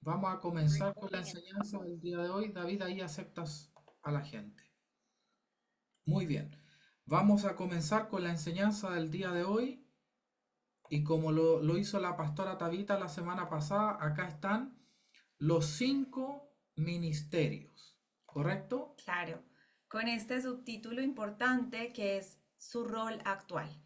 Vamos a comenzar con la enseñanza del día de hoy. David, ahí aceptas a la gente. Muy bien. Vamos a comenzar con la enseñanza del día de hoy. Y como lo hizo la pastora Tabita la semana pasada, acá están los 5 ministerios. ¿Correcto? Claro, con este subtítulo importante que es su rol actual.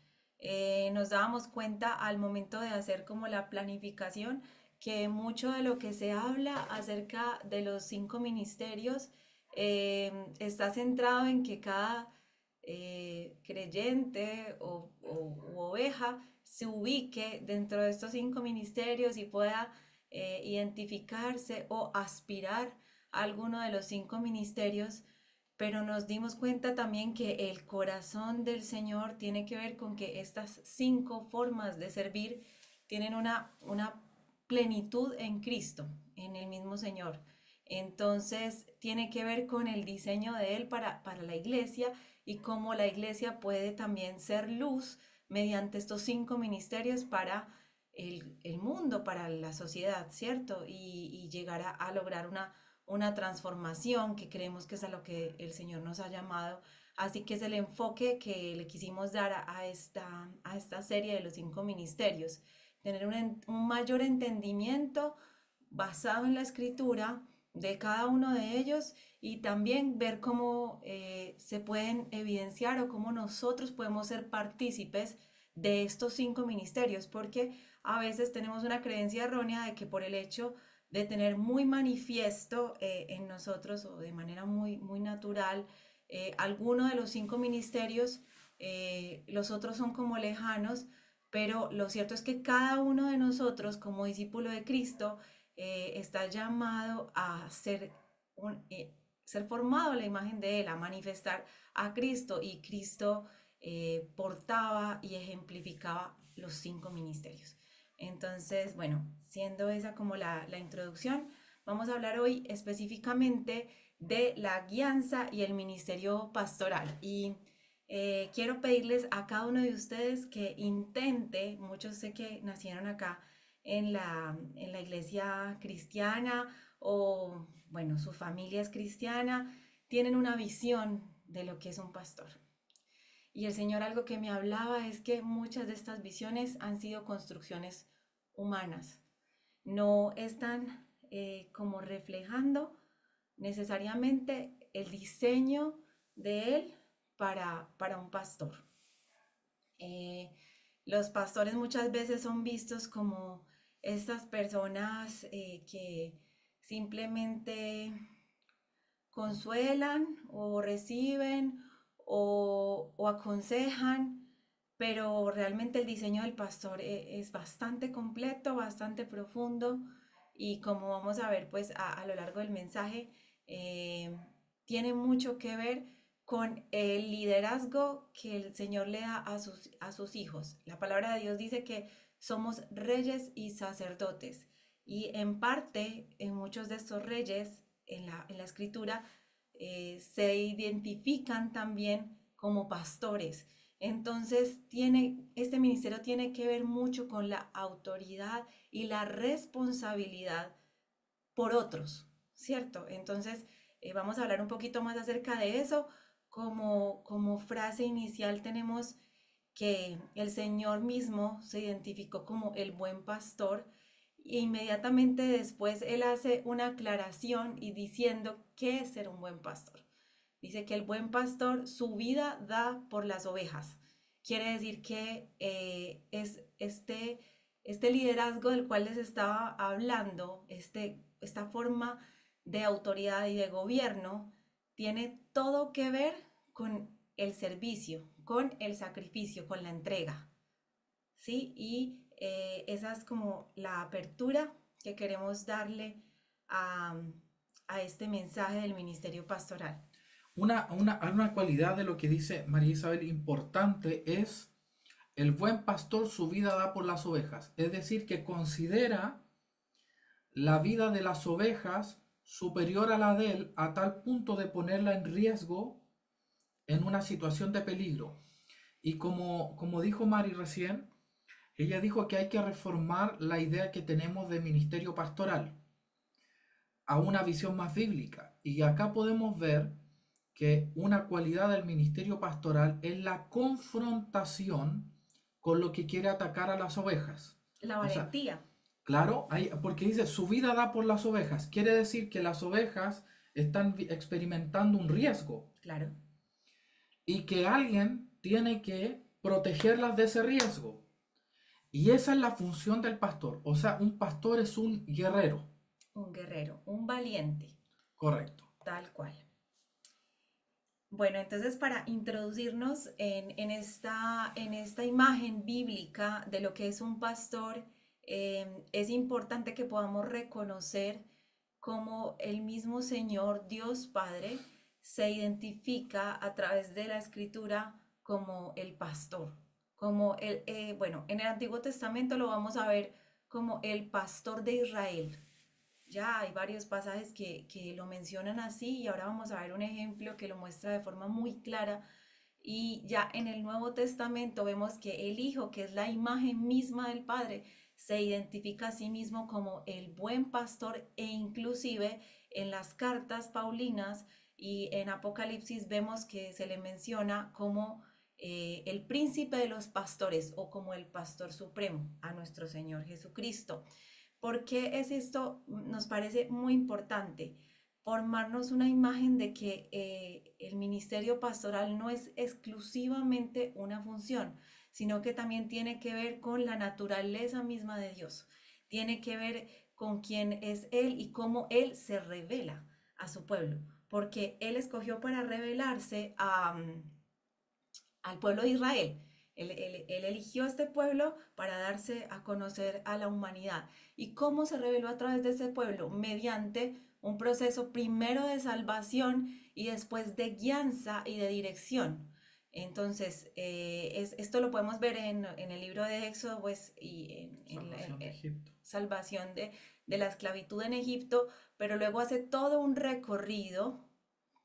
Nos dábamos cuenta al momento de hacer como la planificación que mucho de lo que se habla acerca de los 5 ministerios está centrado en que cada creyente u oveja se ubique dentro de estos 5 ministerios y pueda identificarse o aspirar a alguno de los 5 ministerios, pero nos dimos cuenta también que el corazón del Señor tiene que ver con que estas 5 formas de servir tienen una plenitud en Cristo, en el mismo Señor. Entonces tiene que ver con el diseño de Él para la iglesia y cómo la iglesia puede también ser luz mediante estos 5 ministerios para el mundo, para la sociedad, ¿cierto? Y llegar a lograr una transformación que creemos que es a lo que el Señor nos ha llamado. Así que es el enfoque que le quisimos dar a esta serie de los 5 ministerios, tener un mayor entendimiento basado en la escritura de cada uno de ellos y también ver cómo se pueden evidenciar o cómo nosotros podemos ser partícipes de estos 5 ministerios, porque a veces tenemos una creencia errónea de que por el hecho de tener muy manifiesto en nosotros o de manera muy natural alguno de los 5 ministerios, los otros son como lejanos, pero lo cierto es que cada uno de nosotros como discípulo de Cristo está llamado a ser formado a la imagen de Él, a manifestar a Cristo, y Cristo portaba y ejemplificaba los 5 ministerios. Entonces, bueno, siendo esa como la introducción, vamos a hablar hoy específicamente de la guianza y el ministerio pastoral. Y quiero pedirles a cada uno de ustedes que intente, muchos sé que nacieron acá en la iglesia cristiana o, bueno, su familia es cristiana, tienen una visión de lo que es un pastor. Y el Señor algo que me hablaba es que muchas de estas visiones han sido construcciones humanas. No están como reflejando necesariamente el diseño de Él para un pastor. Eh, los pastores muchas veces son vistos como estas personas que simplemente consuelan o reciben o aconsejan, pero realmente el diseño del pastor es bastante completo, bastante profundo, y como vamos a ver pues a lo largo del mensaje, eh, tiene mucho que ver con el liderazgo que el Señor le da a sus hijos. La palabra de Dios dice que somos reyes y sacerdotes. Y en parte, en muchos de estos reyes, en la escritura, se identifican también como pastores. Entonces, este ministerio tiene que ver mucho con la autoridad y la responsabilidad por otros, ¿cierto? Entonces, vamos a hablar un poquito más acerca de eso. Como frase inicial tenemos que el Señor mismo se identificó como el buen pastor, e inmediatamente después Él hace una aclaración y diciendo qué es ser un buen pastor. Dice que el buen pastor su vida da por las ovejas. Quiere decir que es este liderazgo del cual les estaba hablando, esta forma de autoridad y de gobierno, tiene todo que ver con el servicio, con el sacrificio, con la entrega, ¿sí? Y esa es como la apertura que queremos darle a, a este mensaje del ministerio pastoral. Una cualidad de lo que dice María Isabel importante es el buen pastor su vida da por las ovejas. Es decir, que considera la vida de las ovejas superior a la de él a tal punto de ponerla en riesgo en una situación de peligro. Y como dijo Mari recién, ella dijo que hay que reformar la idea que tenemos de ministerio pastoral. a una visión más bíblica. Y acá podemos ver que una cualidad del ministerio pastoral es la confrontación con lo que quiere atacar a las ovejas. La O sea, valentía, claro, porque dice, su vida da por las ovejas. Quiere decir que las ovejas están experimentando un riesgo claro. y que alguien tiene que protegerlas de ese riesgo. Y esa es la función del pastor. O sea, un pastor es un guerrero. Un guerrero, un valiente, Correcto. tal cual. Bueno, entonces para introducirnos en esta imagen bíblica de lo que es un pastor, es importante que podamos reconocer cómo el mismo Señor, Dios Padre, se identifica a través de la escritura como el pastor, bueno, en el Antiguo Testamento lo vamos a ver como el pastor de Israel. Ya hay varios pasajes que lo mencionan así y ahora vamos a ver un ejemplo que lo muestra de forma muy clara. Y ya en el Nuevo Testamento vemos que el Hijo, que es la imagen misma del Padre, se identifica a sí mismo como el buen pastor e inclusive en las cartas paulinas y en Apocalipsis vemos que se le menciona como el príncipe de los pastores o como el pastor supremo a nuestro Señor Jesucristo. ¿Por qué es esto? Nos parece muy importante formarnos una imagen de que el ministerio pastoral no es exclusivamente una función, sino que también tiene que ver con la naturaleza misma de Dios. Tiene que ver con quién es Él y cómo Él se revela a su pueblo, porque Él escogió para revelarse al pueblo de Israel. Él eligió a este pueblo para darse a conocer a la humanidad. ¿Y cómo se reveló a través de ese pueblo? Mediante un proceso primero de salvación y después de guianza y de dirección. Entonces, esto lo podemos ver en el libro de Éxodo, pues, y Salvación de Egipto. salvación de la esclavitud en Egipto, pero luego hace todo un recorrido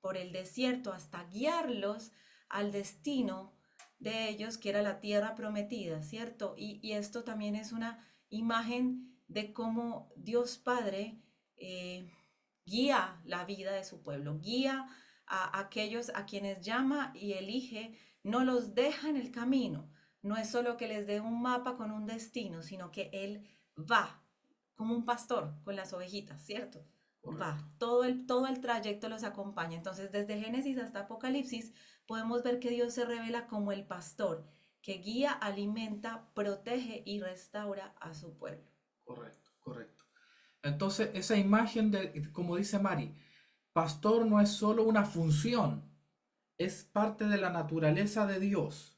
por el desierto hasta guiarlos al destino de ellos, que era la tierra prometida, ¿cierto? Y esto también es una imagen de cómo Dios Padre guía la vida de su pueblo, guía a aquellos a quienes llama y elige, no los deja en el camino. No es solo que les dé un mapa con un destino, sino que Él va como un pastor con las ovejitas, ¿cierto? Correcto. Va, todo el trayecto los acompaña. Entonces, desde Génesis hasta Apocalipsis, podemos ver que Dios se revela como el pastor, que guía, alimenta, protege y restaura a su pueblo. Correcto, correcto. Entonces, esa imagen de, como dice Mari, pastor no es solo una función, es parte de la naturaleza de Dios.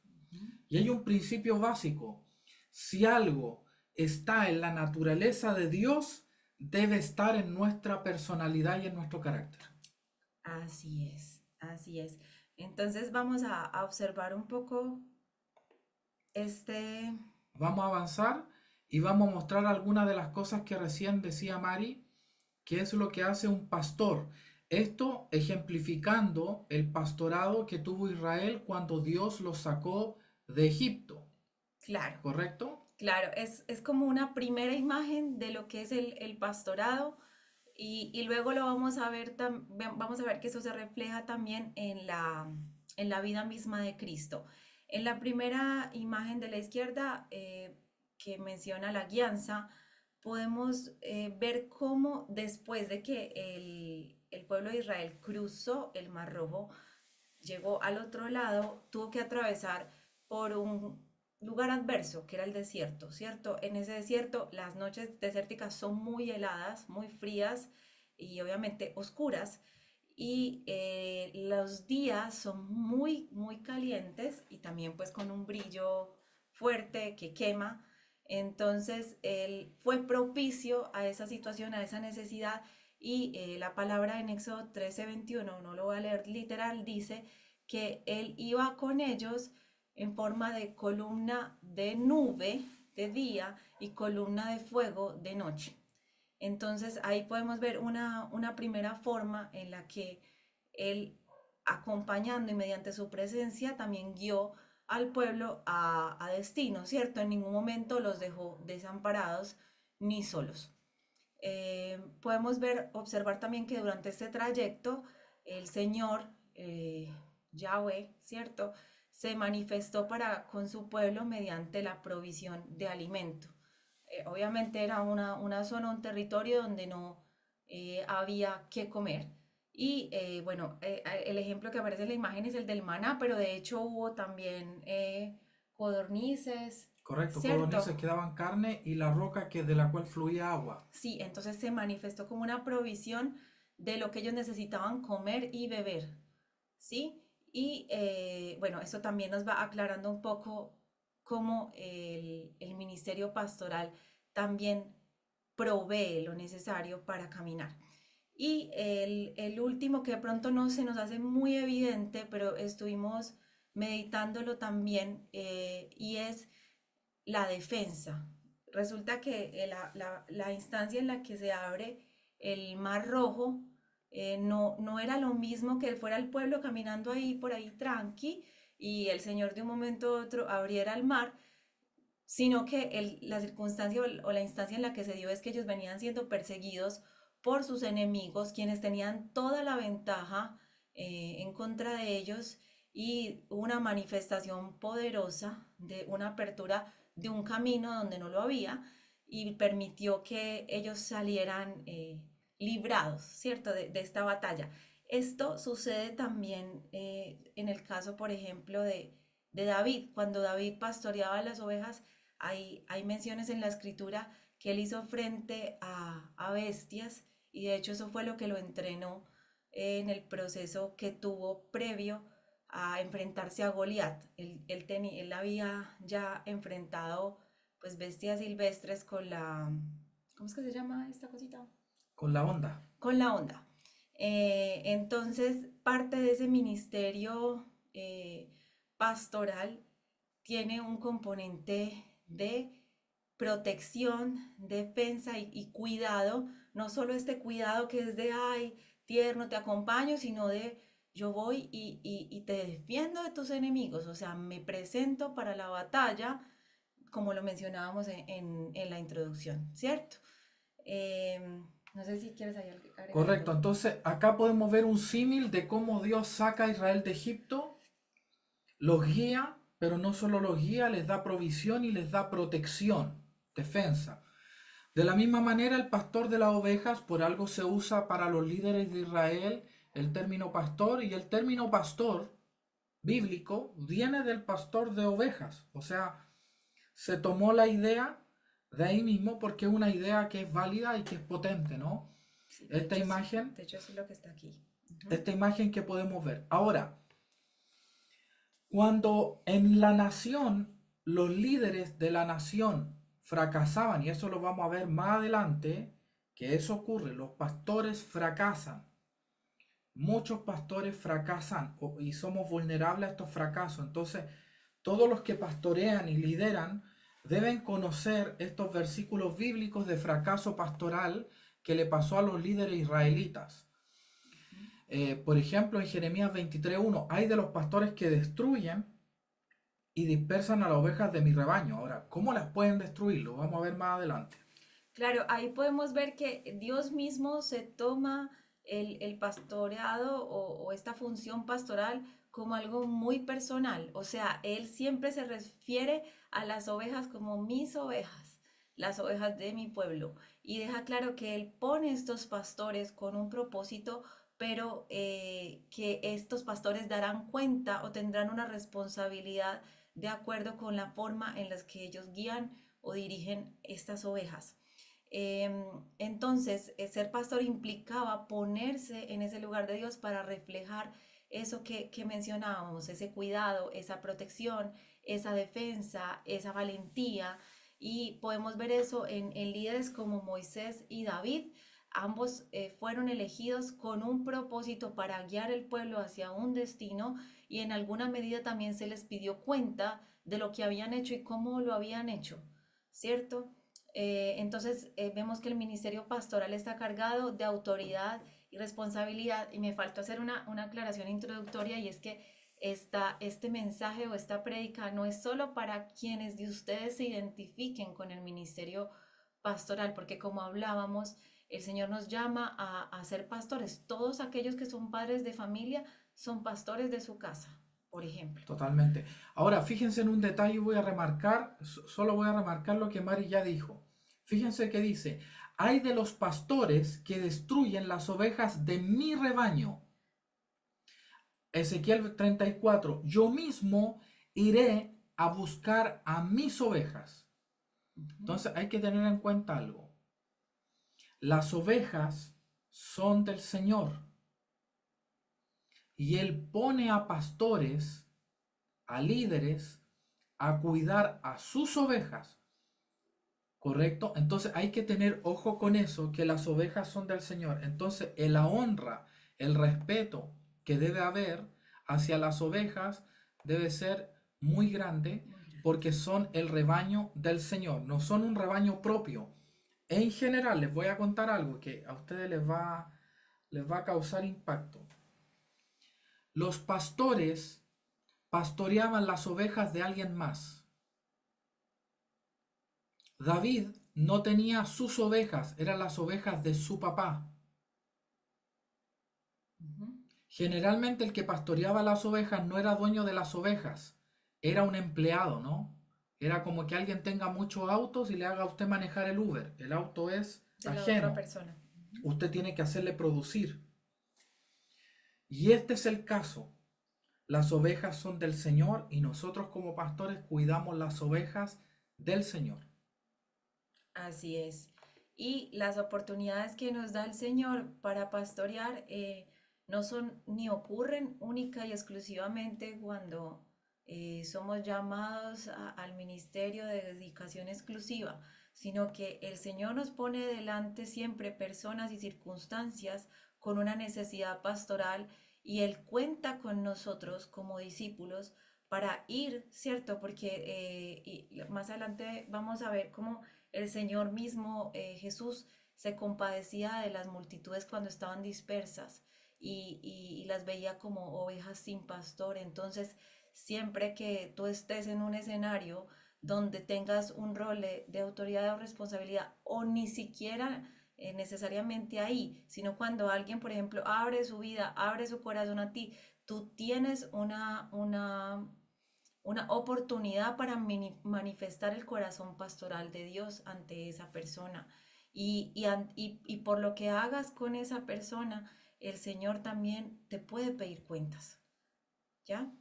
Y hay un principio básico. Si algo está en la naturaleza de Dios, debe estar en nuestra personalidad y en nuestro carácter. Así es, así es. Entonces vamos a observar un poco este... Vamos a avanzar y vamos a mostrar algunas de las cosas que recién decía Mari, que es lo que hace un pastor. Esto ejemplificando el pastorado que tuvo Israel cuando Dios los sacó de Egipto. Claro, ¿Correcto? claro, es como una primera imagen de lo que es el pastorado y luego lo vamos a ver, vamos a ver que eso se refleja también en la vida misma de Cristo. En la primera imagen de la izquierda, que menciona la guianza, podemos ver cómo después de que el pueblo de Israel cruzó el Mar Rojo, llegó al otro lado, tuvo que atravesar por un lugar adverso, que era el desierto, ¿cierto? En ese desierto las noches desérticas son muy heladas, muy frías y obviamente oscuras, y los días son muy, muy calientes y también pues con un brillo fuerte que quema. Entonces él fue propicio a esa situación, a esa necesidad, y la palabra en Éxodo 13:21, no lo voy a leer literal, dice que él iba con ellos en forma de columna de nube de día y columna de fuego de noche. Entonces ahí podemos ver una primera forma en la que él, acompañando y mediante su presencia, también guió al pueblo a destino, ¿cierto? En ningún momento los dejó desamparados ni solos. Podemos observar también que durante este trayecto el Señor, Yahweh, ¿cierto? Se manifestó para con su pueblo mediante la provisión de alimento. Obviamente era una zona, un territorio donde no había que comer. Y bueno, el ejemplo que aparece en la imagen es el del maná, pero de hecho hubo también codornices, Correcto, ¿cierto? codornices que daban carne y la roca que de la cual fluía agua. Sí, entonces se manifestó como una provisión de lo que ellos necesitaban comer y beber, ¿sí? Y bueno, eso también nos va aclarando un poco cómo el ministerio pastoral también provee lo necesario para caminar. Y el último que de pronto no se nos hace muy evidente, pero estuvimos meditándolo también, y es la defensa. Resulta que la instancia en la que se abre el Mar Rojo no era lo mismo que fuera el pueblo caminando ahí por ahí tranqui y el Señor de un momento a otro abriera el mar, sino que la circunstancia o la instancia en la que se dio es que ellos venían siendo perseguidos por sus enemigos, quienes tenían toda la ventaja en contra de ellos, y una manifestación poderosa de una apertura de un camino donde no lo había y permitió que ellos salieran librados, ¿cierto?, de esta batalla. Esto sucede también en el caso, por ejemplo, de David. Cuando David pastoreaba las ovejas, hay menciones en la escritura que él hizo frente a bestias, y de hecho eso fue lo que lo entrenó en el proceso que tuvo previo a enfrentarse a Goliat. Él había ya enfrentado pues bestias silvestres con la... ¿Cómo es que se llama esta cosita? Con la onda. Con la onda. Entonces, parte de ese ministerio pastoral tiene un componente de protección, defensa y cuidado, no solo este cuidado que es de, ay, tierno, te acompaño, sino de, yo voy y te defiendo de tus enemigos, o sea, me presento para la batalla, como lo mencionábamos en la introducción, ¿cierto? No sé si quieres agregar Correcto, algo. entonces acá podemos ver un símil de cómo Dios saca a Israel de Egipto, los guía, pero no solo los guía, les da provisión y les da protección, defensa. De la misma manera, el pastor de las ovejas, por algo se usa para los líderes de Israel el término pastor, y el término pastor bíblico viene del pastor de ovejas. O sea, se tomó la idea de ahí mismo porque es una idea que es válida y que es potente, ¿no? Sí, de Esta hecho sí, imagen, de hecho sí lo que está aquí. Ujú. esta imagen que podemos ver. Ahora, cuando en la nación los líderes de la nación fracasaban, y eso lo vamos a ver más adelante, que eso ocurre, los pastores fracasan. Muchos pastores fracasan y somos vulnerables a estos fracasos. Entonces, todos los que pastorean y lideran deben conocer estos versículos bíblicos de fracaso pastoral que le pasó a los líderes israelitas. Por ejemplo, en Jeremías 23:1, hay de los pastores que destruyen y dispersan a las ovejas de mi rebaño. Ahora, ¿cómo las pueden destruir? Lo vamos a ver más adelante. Claro, ahí podemos ver que Dios mismo se toma el pastoreado o esta función pastoral como algo muy personal. O sea, Él siempre se refiere a las ovejas como mis ovejas, las ovejas de mi pueblo. Y deja claro que Él pone estos pastores con un propósito, pero que estos pastores darán cuenta o tendrán una responsabilidad de acuerdo con la forma en la que ellos guían o dirigen estas ovejas. Entonces, ser pastor implicaba ponerse en ese lugar de Dios para reflejar eso que mencionábamos, ese cuidado, esa protección, esa defensa, esa valentía. Y podemos ver eso en líderes como Moisés y David. Ambos fueron elegidos con un propósito para guiar el pueblo hacia un destino, y en alguna medida también se les pidió cuenta de lo que habían hecho y cómo lo habían hecho, ¿cierto? Entonces vemos que el ministerio pastoral está cargado de autoridad y responsabilidad, y me faltó hacer una aclaración introductoria, y es que este mensaje o esta prédica no es solo para quienes de ustedes se identifiquen con el ministerio pastoral, porque como hablábamos, el Señor nos llama a ser pastores. Todos aquellos que son padres de familia son pastores de su casa, por ejemplo. Totalmente. Ahora, fíjense en un detalle, voy a remarcar, solo voy a remarcar lo que Mari ya dijo. Fíjense que dice, hay de los pastores que destruyen las ovejas de mi rebaño. Ezequiel 34, yo mismo iré a buscar a mis ovejas. Entonces hay que tener en cuenta algo. Las ovejas son del Señor y Él pone a pastores, a líderes, a cuidar a sus ovejas. ¿Correcto? Entonces hay que tener ojo con eso, que las ovejas son del Señor. Entonces la honra, el respeto que debe haber hacia las ovejas debe ser muy grande Muy grande. porque son el rebaño del Señor, no son un rebaño propio. En general, les voy a contar algo que a ustedes les va a causar impacto. Los pastores pastoreaban las ovejas de alguien más. David no tenía sus ovejas, eran las ovejas de su papá. Ujú. Generalmente el que pastoreaba las ovejas no era dueño de las ovejas, era un empleado, ¿no? Era como que alguien tenga muchos autos y le haga a usted manejar el Uber. El auto es De la otra ajeno, persona. Ujú. usted tiene que hacerle producir. Y este es el caso. Las ovejas son del Señor y nosotros como pastores cuidamos las ovejas del Señor. Así es. Y las oportunidades que nos da el Señor para pastorear no son ni ocurren única y exclusivamente cuando somos llamados al ministerio de dedicación exclusiva, sino que el Señor nos pone delante siempre personas y circunstancias con una necesidad pastoral y Él cuenta con nosotros como discípulos para ir, ¿cierto? Porque y más adelante vamos a ver cómo el Señor mismo, Jesús, se compadecía de las multitudes cuando estaban dispersas y las veía como ovejas sin pastor. Entonces, siempre que tú estés en un escenario donde tengas un rol de autoridad o responsabilidad, o ni siquiera necesariamente ahí, sino cuando alguien, por ejemplo, abre su vida, abre su corazón a ti, tú tienes una oportunidad para manifestar el corazón pastoral de Dios ante esa persona. Y por lo que hagas con esa persona, el Señor también te puede pedir cuentas. ¿Ya?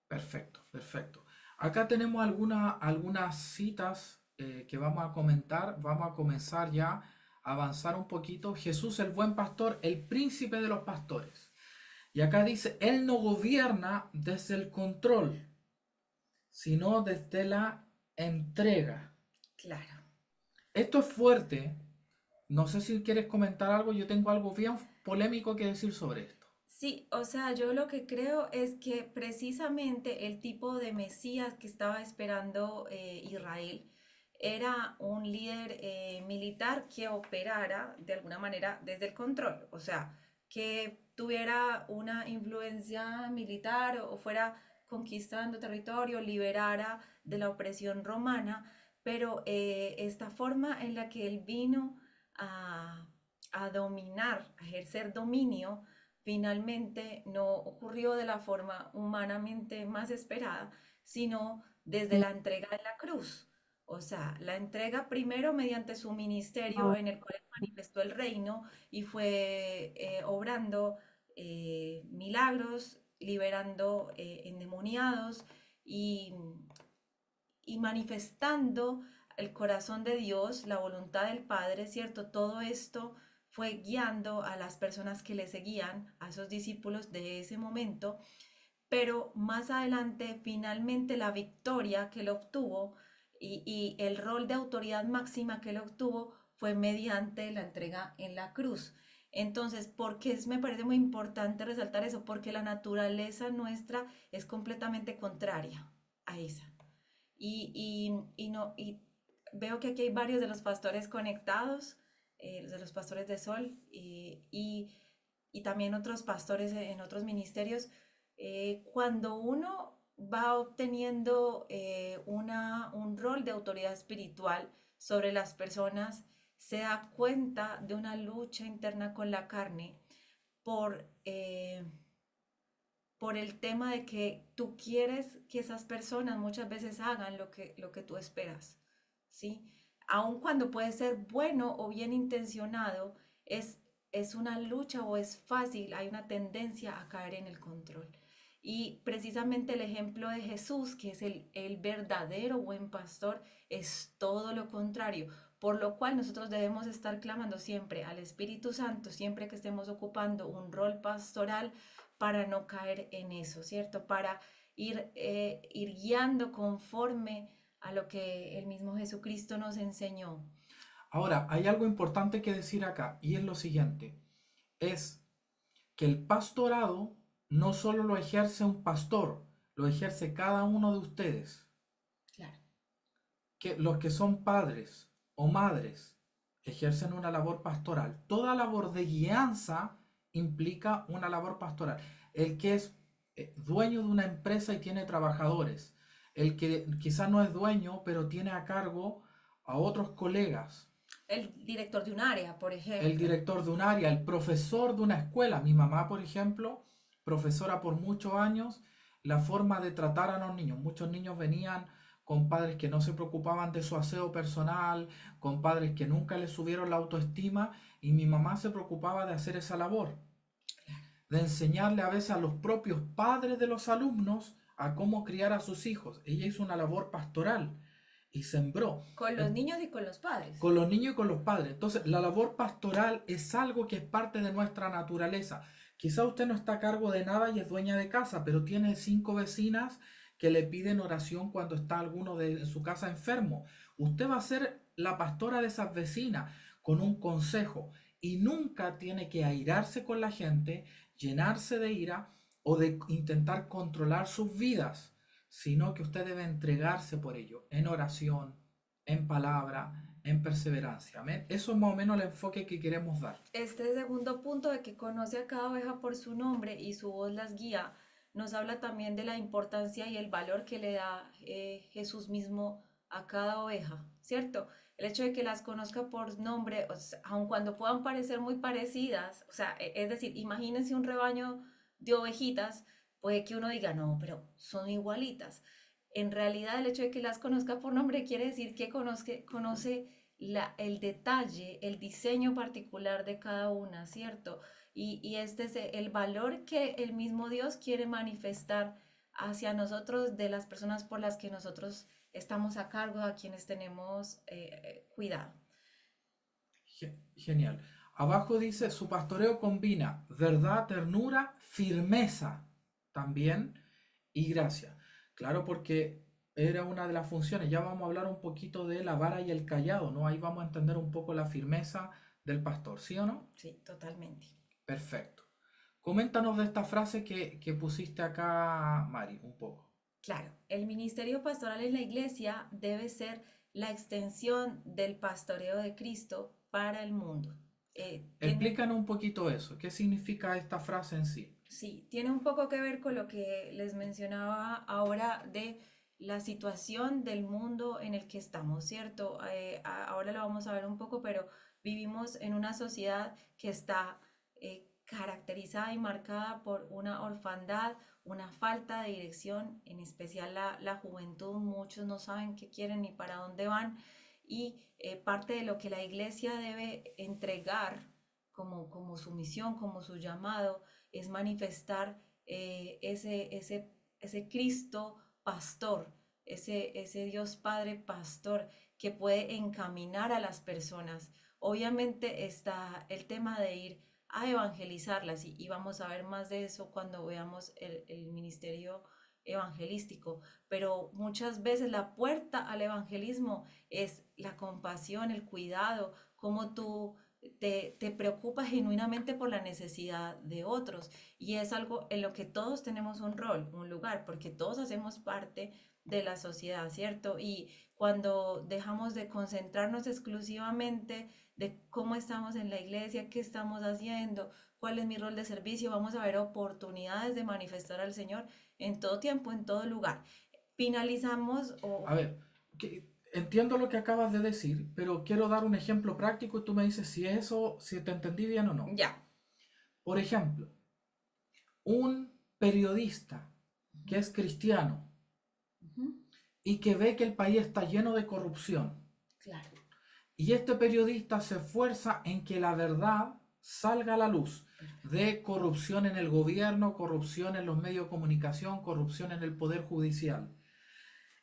Perfecto, perfecto. Acá tenemos algunas citas que vamos a comentar. Vamos a comenzar ya a avanzar un poquito. Jesús, el buen pastor, el príncipe de los pastores. Y acá dice, Él no gobierna desde el control, sino desde la entrega. Claro. Esto es fuerte. No sé si quieres comentar algo. Yo tengo algo bien polémico que decir sobre esto. Sí, o sea, yo lo que creo es que precisamente el tipo de Mesías que estaba esperando Israel era un líder militar que operara de alguna manera desde el control, o sea, que tuviera una influencia militar o fuera conquistando territorio, liberara de la opresión romana, pero esta forma en la que él vino a, a dominar, a ejercer dominio, finalmente no ocurrió de la forma humanamente más esperada, sino desde la entrega de la cruz. O sea, la entrega primero mediante su ministerio en el cual manifestó el reino y fue obrando milagros, liberando endemoniados y, y manifestando el corazón de Dios, la voluntad del Padre, ¿cierto? Todo esto fue guiando a las personas que le seguían, a esos discípulos de ese momento, pero más adelante, finalmente, la victoria que él obtuvo y el rol de autoridad máxima que él obtuvo fue mediante la entrega en la cruz. Entonces, ¿por qué me parece muy importante resaltar eso? Porque la naturaleza nuestra es completamente contraria a esa. No, y veo que aquí hay varios de los pastores conectados, de los pastores de Sol, y también otros pastores en otros ministerios. Cuando uno va obteniendo un rol de autoridad espiritual, sobre las personas, se da cuenta de una lucha interna con la carne por, por el tema de que tú quieres que esas personas muchas veces hagan lo que tú esperas, ¿sí? Aun cuando puede ser bueno o bien intencionado, es una lucha o es fácil, hay una tendencia a caer en el control. Y precisamente el ejemplo de Jesús, que es el verdadero buen pastor, es todo lo contrario. Por lo cual nosotros debemos estar clamando siempre al Espíritu Santo, siempre que estemos ocupando un rol pastoral, para no caer en eso, ¿cierto? Para ir guiando conforme a lo que el mismo Jesucristo nos enseñó. Ahora, hay algo importante que decir acá y es lo siguiente, es que el pastorado no solo lo ejerce un pastor, lo ejerce cada uno de ustedes. Claro. Que los que son padres o madres ejercen una labor pastoral. Toda labor de guianza implica una labor pastoral. El que es dueño de una empresa y tiene trabajadores, el que quizás no es dueño, pero tiene a cargo a otros colegas, El director de un área, por el ejemplo. director de un área, el profesor de una escuela. Mi mamá, por ejemplo, profesora por muchos años, la forma de tratar a los niños. Muchos niños venían con padres que no se preocupaban de su aseo personal, con padres que nunca les subieron la autoestima, y mi mamá se preocupaba de hacer esa labor, de enseñarle a veces a los propios padres de los alumnos a cómo criar a sus hijos. Ella hizo una labor pastoral y sembró. Con los niños y con los padres. Con los niños y con los padres. Entonces, la labor pastoral es algo que es parte de nuestra naturaleza. Quizá usted no está a cargo de nada y es dueña de casa, pero tiene 5 vecinas que le piden oración cuando está alguno de su casa enfermo. Usted va a ser la pastora de esas vecinas con un consejo y nunca tiene que airarse con la gente, llenarse de ira o de intentar controlar sus vidas, sino que usted debe entregarse por ello en oración, en palabra, en perseverancia. Amén. Eso es más o menos el enfoque que queremos dar. Este segundo punto de que conoce a cada oveja por su nombre y su voz las guía, nos habla también de la importancia y el valor que le da Jesús mismo a cada oveja, ¿cierto? El hecho de que las conozca por nombre, o sea, aun cuando puedan parecer muy parecidas, o sea, es decir, imagínense un rebaño de ovejitas, puede que uno diga, no, pero son igualitas. En realidad, el hecho de que las conozca por nombre quiere decir que conoce el detalle, el diseño particular de cada una, ¿cierto? Y este es el valor que el mismo Dios quiere manifestar hacia nosotros, de las personas por las que nosotros estamos a cargo, a quienes tenemos cuidado. Genial. Abajo dice, su pastoreo combina verdad, ternura, firmeza también y gracia. Claro, porque era una de las funciones. Ya vamos a hablar un poquito de la vara y el callado, ¿no? Ahí vamos a entender un poco la firmeza del pastor, ¿sí o no? Sí, totalmente. Perfecto. Coméntanos de esta frase que pusiste acá, Mari, un poco. Claro, el ministerio pastoral en la iglesia debe ser la extensión del pastoreo de Cristo para el mundo. Tiene Explícanos un poquito eso. ¿Qué significa esta frase en sí? Sí, tiene un poco que ver con lo que les mencionaba ahora de la situación del mundo en el que estamos, ¿cierto? Ahora lo vamos a ver un poco, pero vivimos en una sociedad que está caracterizada y marcada por una orfandad, una falta de dirección, en especial la juventud. Muchos no saben qué quieren ni para dónde van, y parte de lo que la iglesia debe entregar como su misión, como su llamado, es manifestar ese Cristo pastor, ese Dios Padre pastor que puede encaminar a las personas. Obviamente está el tema de ir a evangelizarlas, y vamos a ver más de eso cuando veamos el ministerio evangelístico, pero muchas veces la puerta al evangelismo es la compasión, el cuidado, como tú te preocupas genuinamente por la necesidad de otros, y es algo en lo que todos tenemos un rol, un lugar, porque todos hacemos parte de la sociedad, ¿cierto? Y cuando dejamos de concentrarnos exclusivamente de cómo estamos en la iglesia, qué estamos haciendo, cuál es mi rol de servicio, vamos a ver oportunidades de manifestar al Señor en todo tiempo, en todo lugar. Finalizamos A ver, entiendo lo que acabas de decir, pero quiero dar un ejemplo práctico y tú me dices si eso, si te entendí bien o no. Ya. Por ejemplo, un periodista que Ujú, es cristiano ujú. y que ve que el país está lleno de corrupción, Claro, y este periodista se esfuerza en que la verdad salga a la luz perfecto. de corrupción en el gobierno, corrupción en los medios de comunicación, corrupción en el poder judicial.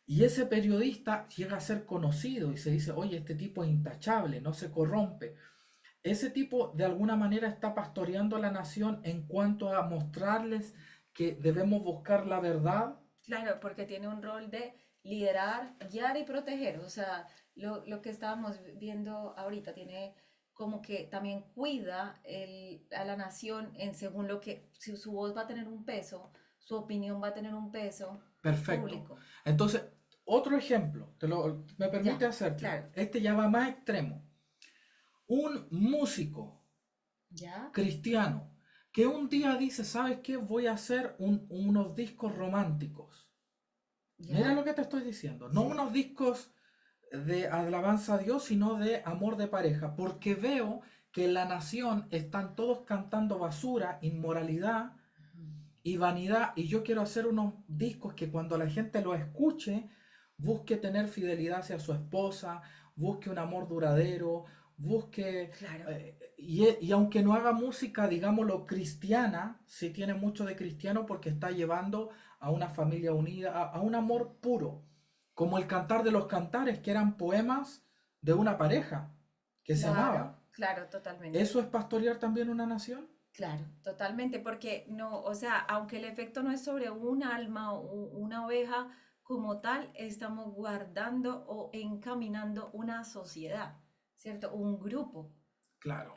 Y ese periodista llega a ser conocido y se dice, oye, este tipo es intachable, no se corrompe. Ese tipo de alguna manera está pastoreando a la nación en cuanto a mostrarles que debemos buscar la verdad. Claro, porque tiene un rol de liderar, guiar y proteger. O sea, lo que estábamos viendo ahorita tiene como que también cuida a la nación en según lo que, si su voz va a tener un peso, su opinión va a tener un peso Perfecto. público. Entonces, otro ejemplo, me permite Ya, hacértelo. claro. Este ya va más extremo. Un músico Ya, cristiano que un día dice, ¿sabes qué? Voy a hacer unos discos románticos. Mira ya, lo que te estoy diciendo. No sí. unos discos de alabanza a Dios, sino de amor de pareja. Porque veo que en la nación están todos cantando basura, inmoralidad Ujú. y vanidad. Y yo quiero hacer unos discos que cuando la gente los escuche, busque tener fidelidad hacia su esposa, busque un amor duradero, busque... Claro, y aunque no haga música, digámoslo, cristiana, sí tiene mucho de cristiano porque está llevando a una familia unida, a un amor puro, como el cantar de los cantares, que eran poemas de una pareja que se claro, amaba. claro, totalmente. ¿Eso es pastorear también una nación? Claro, totalmente, porque no, o sea, aunque el efecto no es sobre un alma o una oveja como tal, estamos guardando o encaminando una sociedad, ¿cierto? Un grupo, Claro.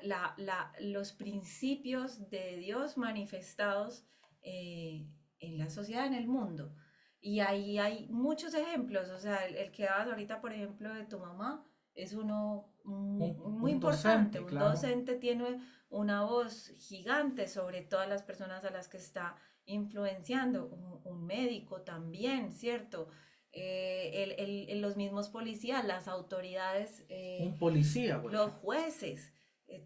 los principios de Dios manifestados en la sociedad, en el mundo. Y ahí hay muchos ejemplos, o sea, el que dabas ahorita, por ejemplo, de tu mamá, es uno muy Un importante. docente, Un claro. docente tiene una voz gigante sobre todas las personas a las que está influenciando. Un médico también, ¿cierto? Los mismos policías, las autoridades, Un policía, por los ejemplo. jueces, eh,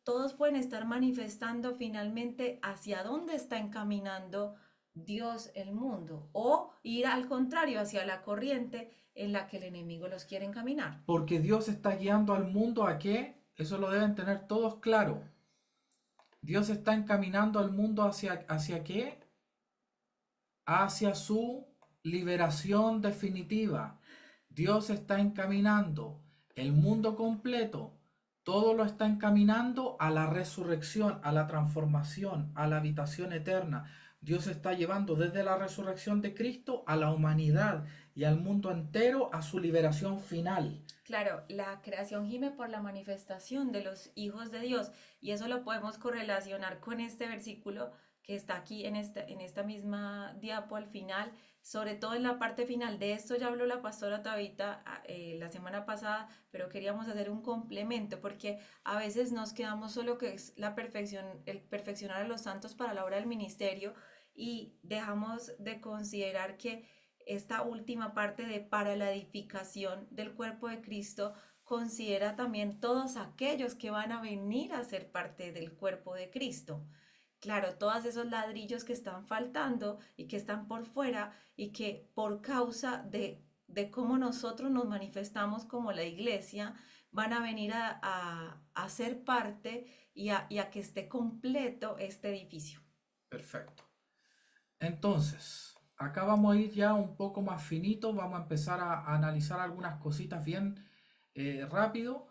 todos pueden estar manifestando finalmente hacia dónde está encaminando Dios el mundo o ir al contrario, hacia la corriente en la que el enemigo los quiere encaminar. Porque Dios está guiando al mundo a qué, eso lo deben tener todos claro. Dios está encaminando al mundo hacia qué, hacia su liberación definitiva. Dios está encaminando el mundo completo, todo lo está encaminando a la resurrección, a la transformación, a la habitación eterna. Dios está llevando desde la resurrección de Cristo a la humanidad y al mundo entero a su liberación final. Claro, la creación gime por la manifestación de los hijos de Dios y eso lo podemos correlacionar con este versículo que está aquí en esta misma diapo al final, sobre todo en la parte final. De esto ya habló la pastora Tabita la semana pasada, pero queríamos hacer un complemento porque a veces nos quedamos solo que es la perfección, el perfeccionar a los santos para la obra del ministerio y dejamos de considerar que esta última parte de para la edificación del cuerpo de Cristo considera también todos aquellos que van a venir a ser parte del cuerpo de Cristo. Claro, todos esos ladrillos que están faltando y que están por fuera y que por causa de cómo nosotros nos manifestamos como la iglesia, van a venir a ser parte y a que esté completo este edificio. Perfecto. Entonces, acá vamos a ir ya un poco más finito, vamos a empezar a analizar algunas cositas bien rápido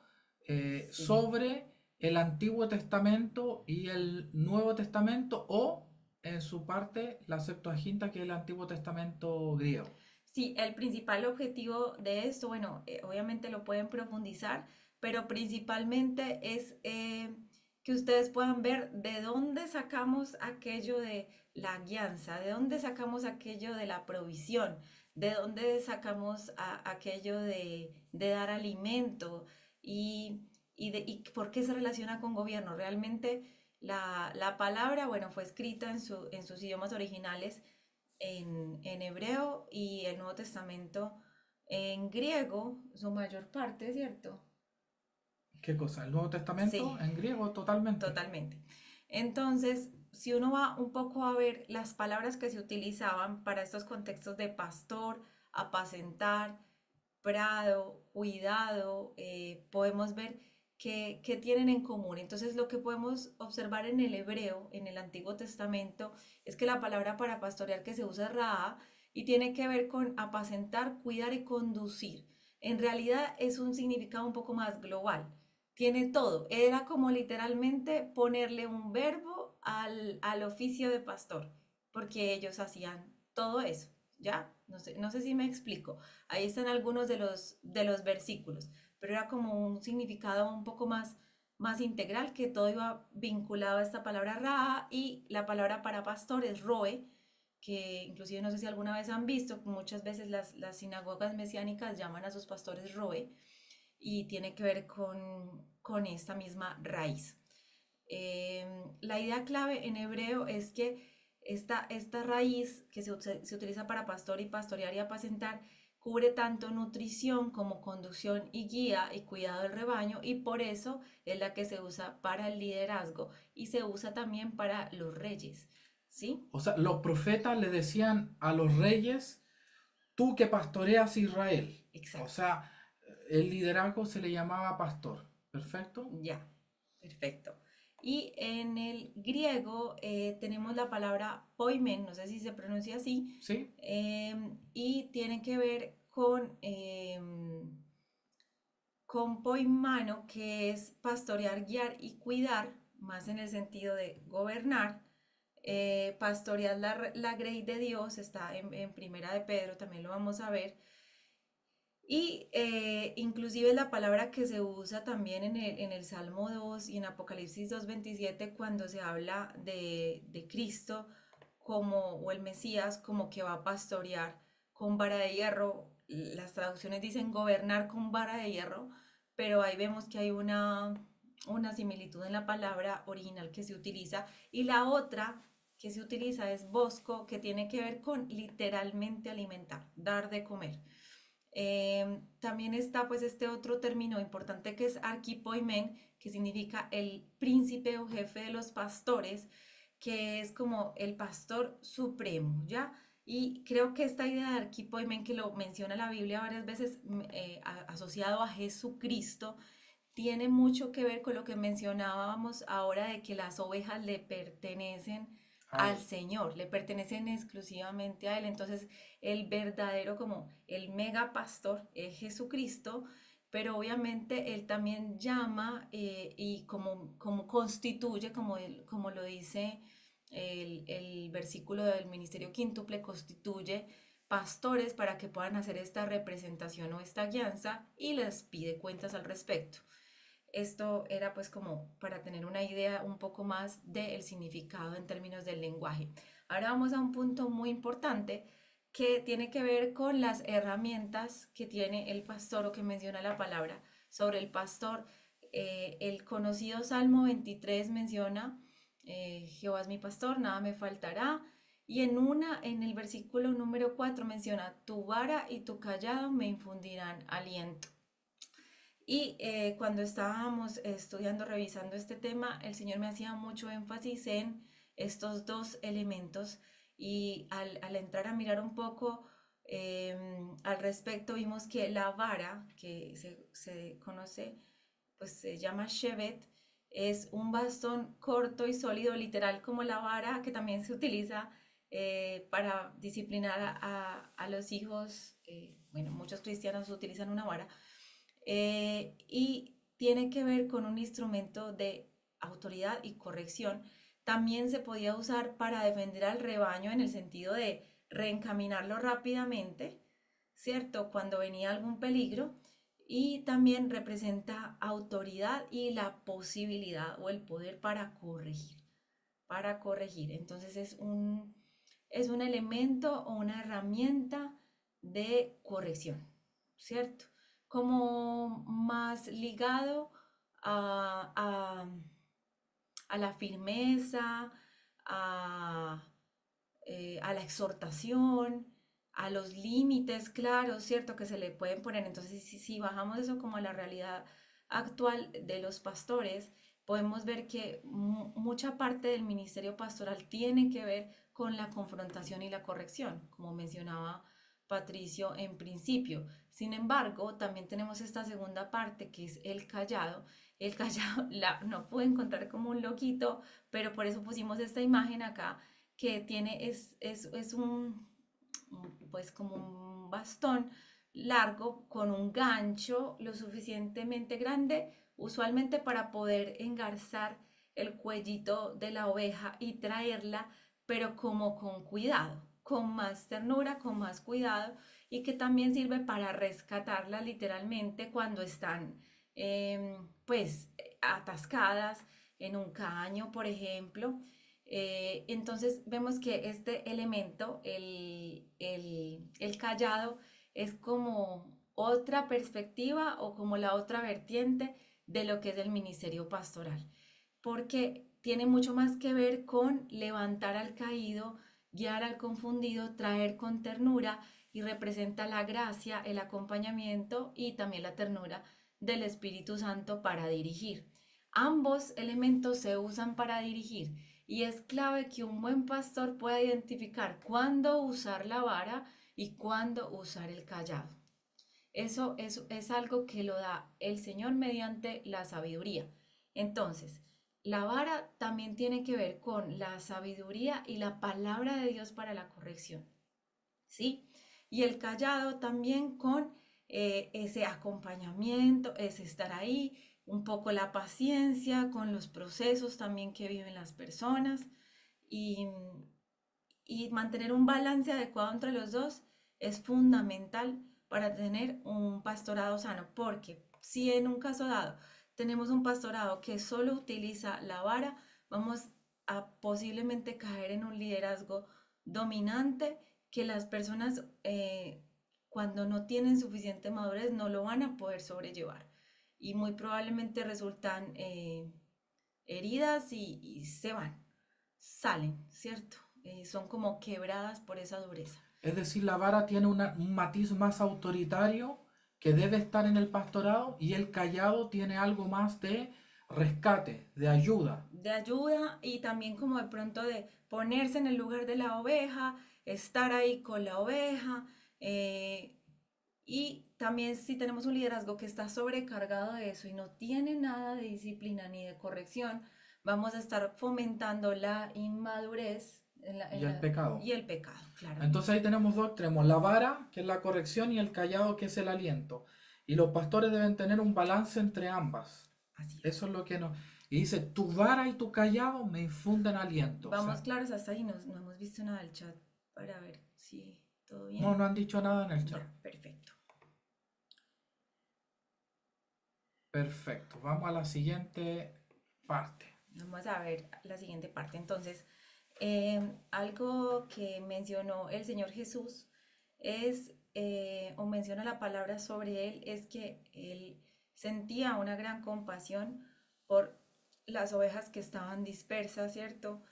Sí. sobre el Antiguo Testamento y el Nuevo Testamento o en su parte la Septuaginta que es el Antiguo Testamento griego. Sí, el principal objetivo de esto, bueno, obviamente lo pueden profundizar, pero principalmente es que ustedes puedan ver de dónde sacamos aquello de la guianza, de dónde sacamos aquello de la provisión, de dónde sacamos aquello de dar alimento y, y por qué se relaciona con gobierno. Realmente la palabra, bueno, fue escrita en sus idiomas originales en hebreo y el Nuevo Testamento En griego, su mayor parte, ¿cierto? ¿Qué cosa? ¿El Nuevo Testamento Sí, en griego totalmente? totalmente. Entonces, si uno va un poco a ver las palabras que se utilizaban para estos contextos de pastor, apacentar, prado, cuidado, podemos ver que tienen en común. Entonces, lo que podemos observar en el hebreo, en el Antiguo Testamento, es que la palabra para pastorear que se usa es ra'a y tiene que ver con apacentar, cuidar y conducir. En realidad es un significado un poco más global. Tiene todo. Era como literalmente ponerle un verbo al oficio de pastor, porque ellos hacían todo eso, ¿ya? No sé si me explico. Ahí están algunos de los versículos, pero era como un significado un poco más integral, que todo iba vinculado a esta palabra ra y la palabra para pastor es roe, que inclusive no sé si alguna vez han visto, muchas veces las sinagogas mesiánicas llaman a sus pastores roe y tiene que ver con esta misma raíz. La idea clave en hebreo es que esta raíz que se utiliza para pastor y pastorear y apacentar cubre tanto nutrición como conducción y guía y cuidado del rebaño, y por eso es la que se usa para el liderazgo y se usa también para los reyes, ¿sí? O sea, los profetas le decían a los reyes, tú que pastoreas Israel. O Exacto. sea, el liderazgo se le llamaba pastor. ¿Perfecto? Ya, perfecto. Y en el griego tenemos la palabra poimen, no sé si se pronuncia así, ¿Sí? y tiene que ver con poimano, que es pastorear, guiar y cuidar, más en el sentido de gobernar. Pastorear la grey de Dios, está en Primera de Pedro, también lo vamos a ver. Y inclusive la palabra que se usa también en el Salmo 2 y en Apocalipsis 2:27, cuando se habla de Cristo como, o el Mesías como que va a pastorear con vara de hierro. Las traducciones dicen gobernar con vara de hierro, pero ahí vemos que hay una similitud en la palabra original que se utiliza. Y la otra que se utiliza es bosco, que tiene que ver con literalmente alimentar, dar de comer. También está pues este otro término importante que es arquipoimen, que significa el príncipe o jefe de los pastores, que es como el pastor supremo, ¿ya? Y creo que esta idea de arquipoimen, que lo menciona la Biblia varias veces, asociado a Jesucristo, tiene mucho que ver con lo que mencionábamos ahora de que las ovejas le pertenecen A al él. Señor, le pertenecen exclusivamente a Él. Entonces, el verdadero, como el mega pastor, es Jesucristo, pero obviamente Él también llama y como constituye, como lo dice el versículo del ministerio quíntuple, constituye pastores para que puedan hacer esta representación o esta guianza, y les pide cuentas al respecto. Esto era pues como para tener una idea un poco más del significado en términos del lenguaje. Ahora vamos a un punto muy importante que tiene que ver con las herramientas que tiene el pastor, o que menciona la palabra sobre el pastor. El conocido Salmo 23 menciona, Jehová es mi pastor, nada me faltará. Y en el versículo número 4 menciona, tu vara y tu callado me infundirán aliento. Y cuando estábamos estudiando, revisando este tema, el Señor me hacía mucho énfasis en estos dos elementos, y al entrar a mirar un poco al respecto, vimos que la vara, que se conoce, pues se llama shevet, es un bastón corto y sólido, literal como la vara que también se utiliza para disciplinar a los hijos. Bueno, muchos cristianos utilizan una vara, y tiene que ver con un instrumento de autoridad y corrección. También se podía usar para defender al rebaño en el sentido de reencaminarlo rápidamente, ¿cierto? Cuando venía algún peligro. Y también representa autoridad y la posibilidad o el poder para corregir, para corregir. Entonces es un elemento o una herramienta de corrección, ¿cierto? Como más ligado a, a, a la firmeza, a, a la exhortación, a los límites claros, ¿cierto? Que se le pueden poner. Entonces, si bajamos eso como a la realidad actual de los pastores, podemos ver que mucha parte del ministerio pastoral tiene que ver con la confrontación y la corrección, como mencionaba Patricio en principio. Sin embargo, también tenemos esta segunda parte que es el callado. El callado no pude encontrar como un loquito, pero por eso pusimos esta imagen acá que tiene, es pues como un bastón largo con un gancho lo suficientemente grande, usualmente para poder engarzar el cuellito de la oveja y traerla, pero como con cuidado, con más ternura, con más cuidado, y que también sirve para rescatarla literalmente cuando están pues atascadas en un caño, por ejemplo. Entonces vemos que este elemento, el callado, es como otra perspectiva o como la otra vertiente de lo que es el ministerio pastoral, porque tiene mucho más que ver con levantar al caído, guiar al confundido, traer con ternura y representa la gracia, el acompañamiento y también la ternura del Espíritu Santo para dirigir. Ambos elementos se usan para dirigir y es clave que un buen pastor pueda identificar cuándo usar la vara y cuándo usar el callado. Eso es algo que lo da el Señor mediante la sabiduría. Entonces, la vara también tiene que ver con la sabiduría y la palabra de Dios para la corrección, ¿sí? Y el callado también con ese acompañamiento, ese estar ahí, un poco la paciencia con los procesos también que viven las personas y, y mantener un balance adecuado entre los dos es fundamental para tener un pastorado sano, porque si en un caso dado tenemos un pastorado que solo utiliza la vara, vamos a posiblemente caer en un liderazgo dominante que las personas cuando no tienen suficiente madurez no lo van a poder sobrellevar y muy probablemente resultan heridas y se van, salen, ¿cierto? Son como quebradas por esa dureza. Es decir, la vara tiene un matiz más autoritario que debe estar en el pastorado y el callado tiene algo más de rescate, de ayuda. De ayuda y también como de pronto de ponerse en el lugar de la oveja, estar ahí con la oveja. Y también si tenemos un liderazgo que está sobrecargado de eso y no tiene nada de disciplina ni de corrección, vamos a estar fomentando la inmadurez Y el pecado. y el pecado, claramente. Entonces ahí tenemos dos extremos, la vara, que es la corrección, y el callado, que es el aliento. Y los pastores deben tener un balance entre ambas. Así es. Eso es lo que nos... Y dice, tu vara y tu callado me infunden aliento. O Vamos sea, claros hasta ahí, no hemos visto nada del chat para ver si todo no, bien. no han dicho nada en el chat. Ya, perfecto. Perfecto. Vamos a la siguiente parte. Vamos a ver la siguiente parte. Entonces, algo que mencionó el Señor Jesús es, o menciona la palabra sobre él, es que él sentía una gran compasión por las ovejas que estaban dispersas, ¿cierto?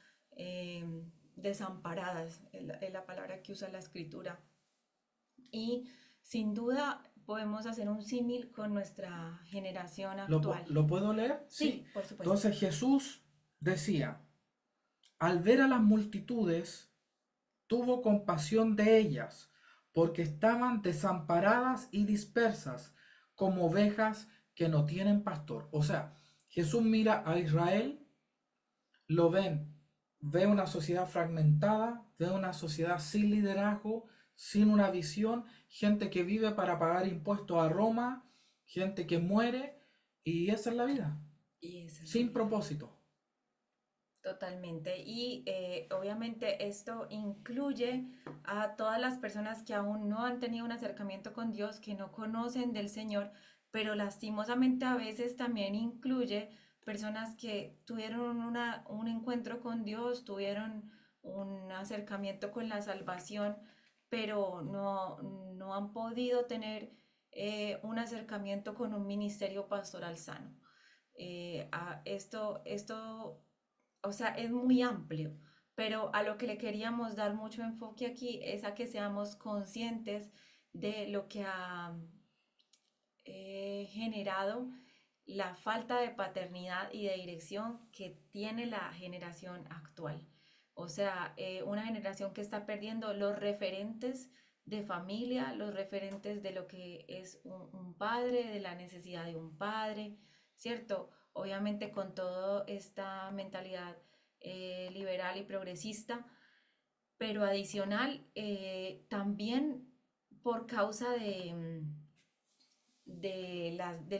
Desamparadas, es la palabra que usa la escritura. Y sin duda podemos hacer un símil con nuestra generación actual. ¿Lo puedo leer? Sí. Sí, por supuesto. Entonces Jesús decía, al ver a las multitudes, tuvo compasión de ellas, porque estaban desamparadas y dispersas, como ovejas que no tienen pastor. O sea, Jesús mira a Israel, lo ve una sociedad fragmentada, ve una sociedad sin liderazgo, sin una visión, gente que vive para pagar impuestos a Roma, gente que muere, y esa es la vida, Y esa es la sin vida. propósito. Totalmente. Y obviamente esto incluye a todas las personas que aún no han tenido un acercamiento con Dios, que no conocen del Señor, pero lastimosamente a veces también incluye personas que tuvieron un encuentro con Dios, tuvieron un acercamiento con la salvación, pero no han podido tener un acercamiento con un ministerio pastoral sano. Esto o sea, es muy amplio, pero a lo que le queríamos dar mucho enfoque aquí es a que seamos conscientes de lo que ha generado la falta de paternidad y de dirección que tiene la generación actual. O sea, una generación que está perdiendo los referentes de familia, los referentes de lo que es un padre, de la necesidad de un padre, ¿cierto? Obviamente con toda esta mentalidad liberal y progresista, pero adicional también por causa de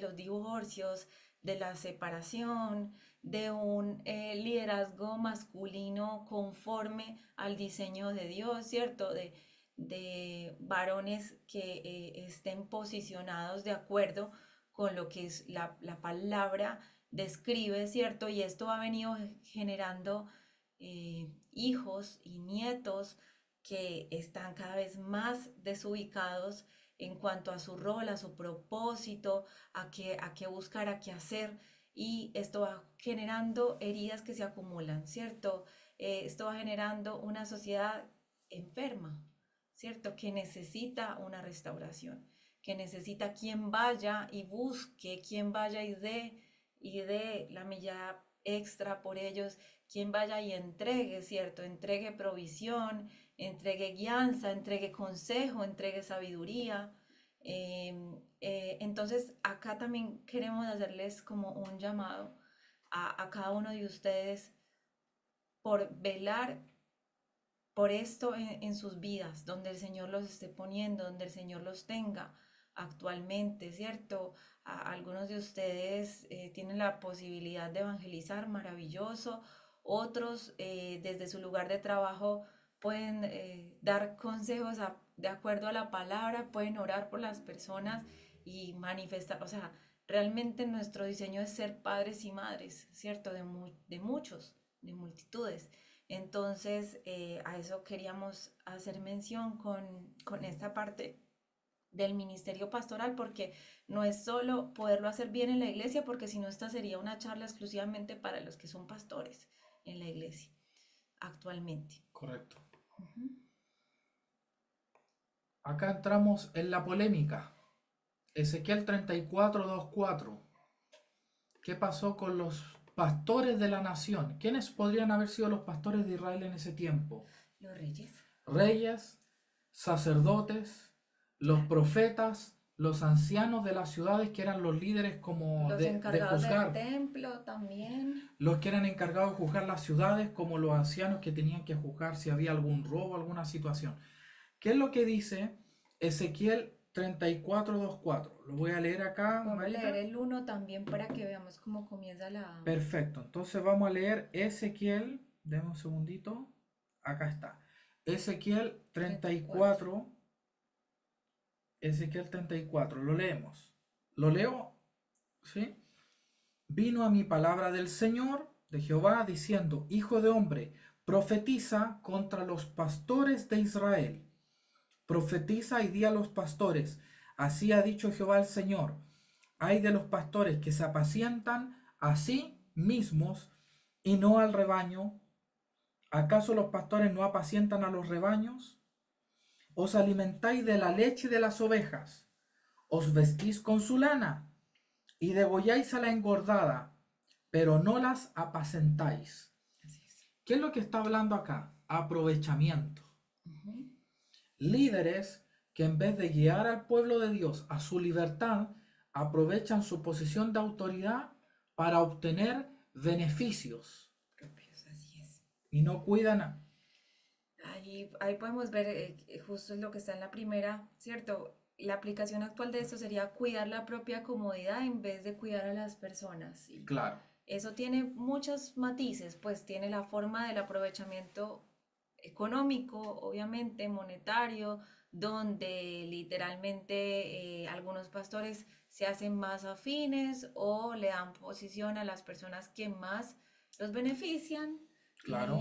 los divorcios, de la separación, de un liderazgo masculino conforme al diseño de Dios, ¿cierto? De varones que estén posicionados de acuerdo con lo que es la palabra describe, ¿cierto? Y esto ha venido generando hijos y nietos que están cada vez más desubicados en cuanto a su rol, a su propósito, a qué buscar, a qué hacer. Y esto va generando heridas que se acumulan, ¿cierto? Esto va generando una sociedad enferma, ¿cierto? Que necesita una restauración, que necesita quien vaya y busque, quien vaya y dé la milla extra por ellos, quien vaya y entregue, ¿cierto? Entregue provisión, entregue guianza, entregue consejo, entregue sabiduría. Entonces, acá también queremos hacerles como un llamado a cada uno de ustedes por velar por esto en sus vidas, donde el Señor los esté poniendo, donde el Señor los tenga actualmente, ¿cierto? Algunos de ustedes tienen la posibilidad de evangelizar, maravilloso. Otros desde su lugar de trabajo pueden dar consejos de acuerdo a la palabra, pueden orar por las personas y manifestar, o sea, realmente nuestro diseño es ser padres y madres, ¿cierto? De muchos, de multitudes. Entonces, a eso queríamos hacer mención con esta parte del ministerio pastoral, porque no es solo poderlo hacer bien en la iglesia, porque si no, esta sería una charla exclusivamente para los que son pastores en la iglesia actualmente. Correcto. Ujú. Acá entramos en la polémica. Ezequiel 34:2-4. ¿Qué pasó con los pastores de la nación? ¿Quiénes podrían haber sido los pastores de Israel en ese tiempo? Los reyes. Reyes, sacerdotes, los profetas, los ancianos de las ciudades que eran los líderes como Los de encargados del juzgar, templo también. los que eran encargados de juzgar las ciudades como los ancianos que tenían que juzgar si había algún robo, alguna situación. ¿Qué es lo que dice Ezequiel 34:2-4? Lo voy a leer acá, Podemos leer Marita. el uno también para que veamos cómo comienza la... Perfecto, entonces vamos a leer Ezequiel, denme un segundito, acá está. Ezequiel 34. 34, Ezequiel 34, lo leemos. Lo leo, ¿sí? Vino a mi palabra del Señor, de Jehová, diciendo, Hijo de hombre, profetiza contra los pastores de Israel. Profetiza y di a los pastores, así ha dicho Jehová el Señor. Hay de los pastores que se apacientan a sí mismos y no al rebaño. ¿Acaso los pastores no apacientan a los rebaños? Os alimentáis de la leche de las ovejas, os vestís con su lana y degolláis a la engordada, pero no las apacentáis. Así es. ¿Qué es lo que está hablando acá? Aprovechamiento. Ujú. Líderes que en vez de guiar al pueblo de Dios a su libertad, aprovechan su posición de autoridad para obtener beneficios Propios, así es. y no cuidan a... Ahí podemos ver justo lo que está en la primera, ¿cierto? La aplicación actual de esto sería cuidar la propia comodidad en vez de cuidar a las personas. Y Claro, eso tiene muchos matices, pues tiene la forma del aprovechamiento económico, obviamente, monetario, donde literalmente algunos pastores se hacen más afines o le dan posición a las personas que más los benefician claro,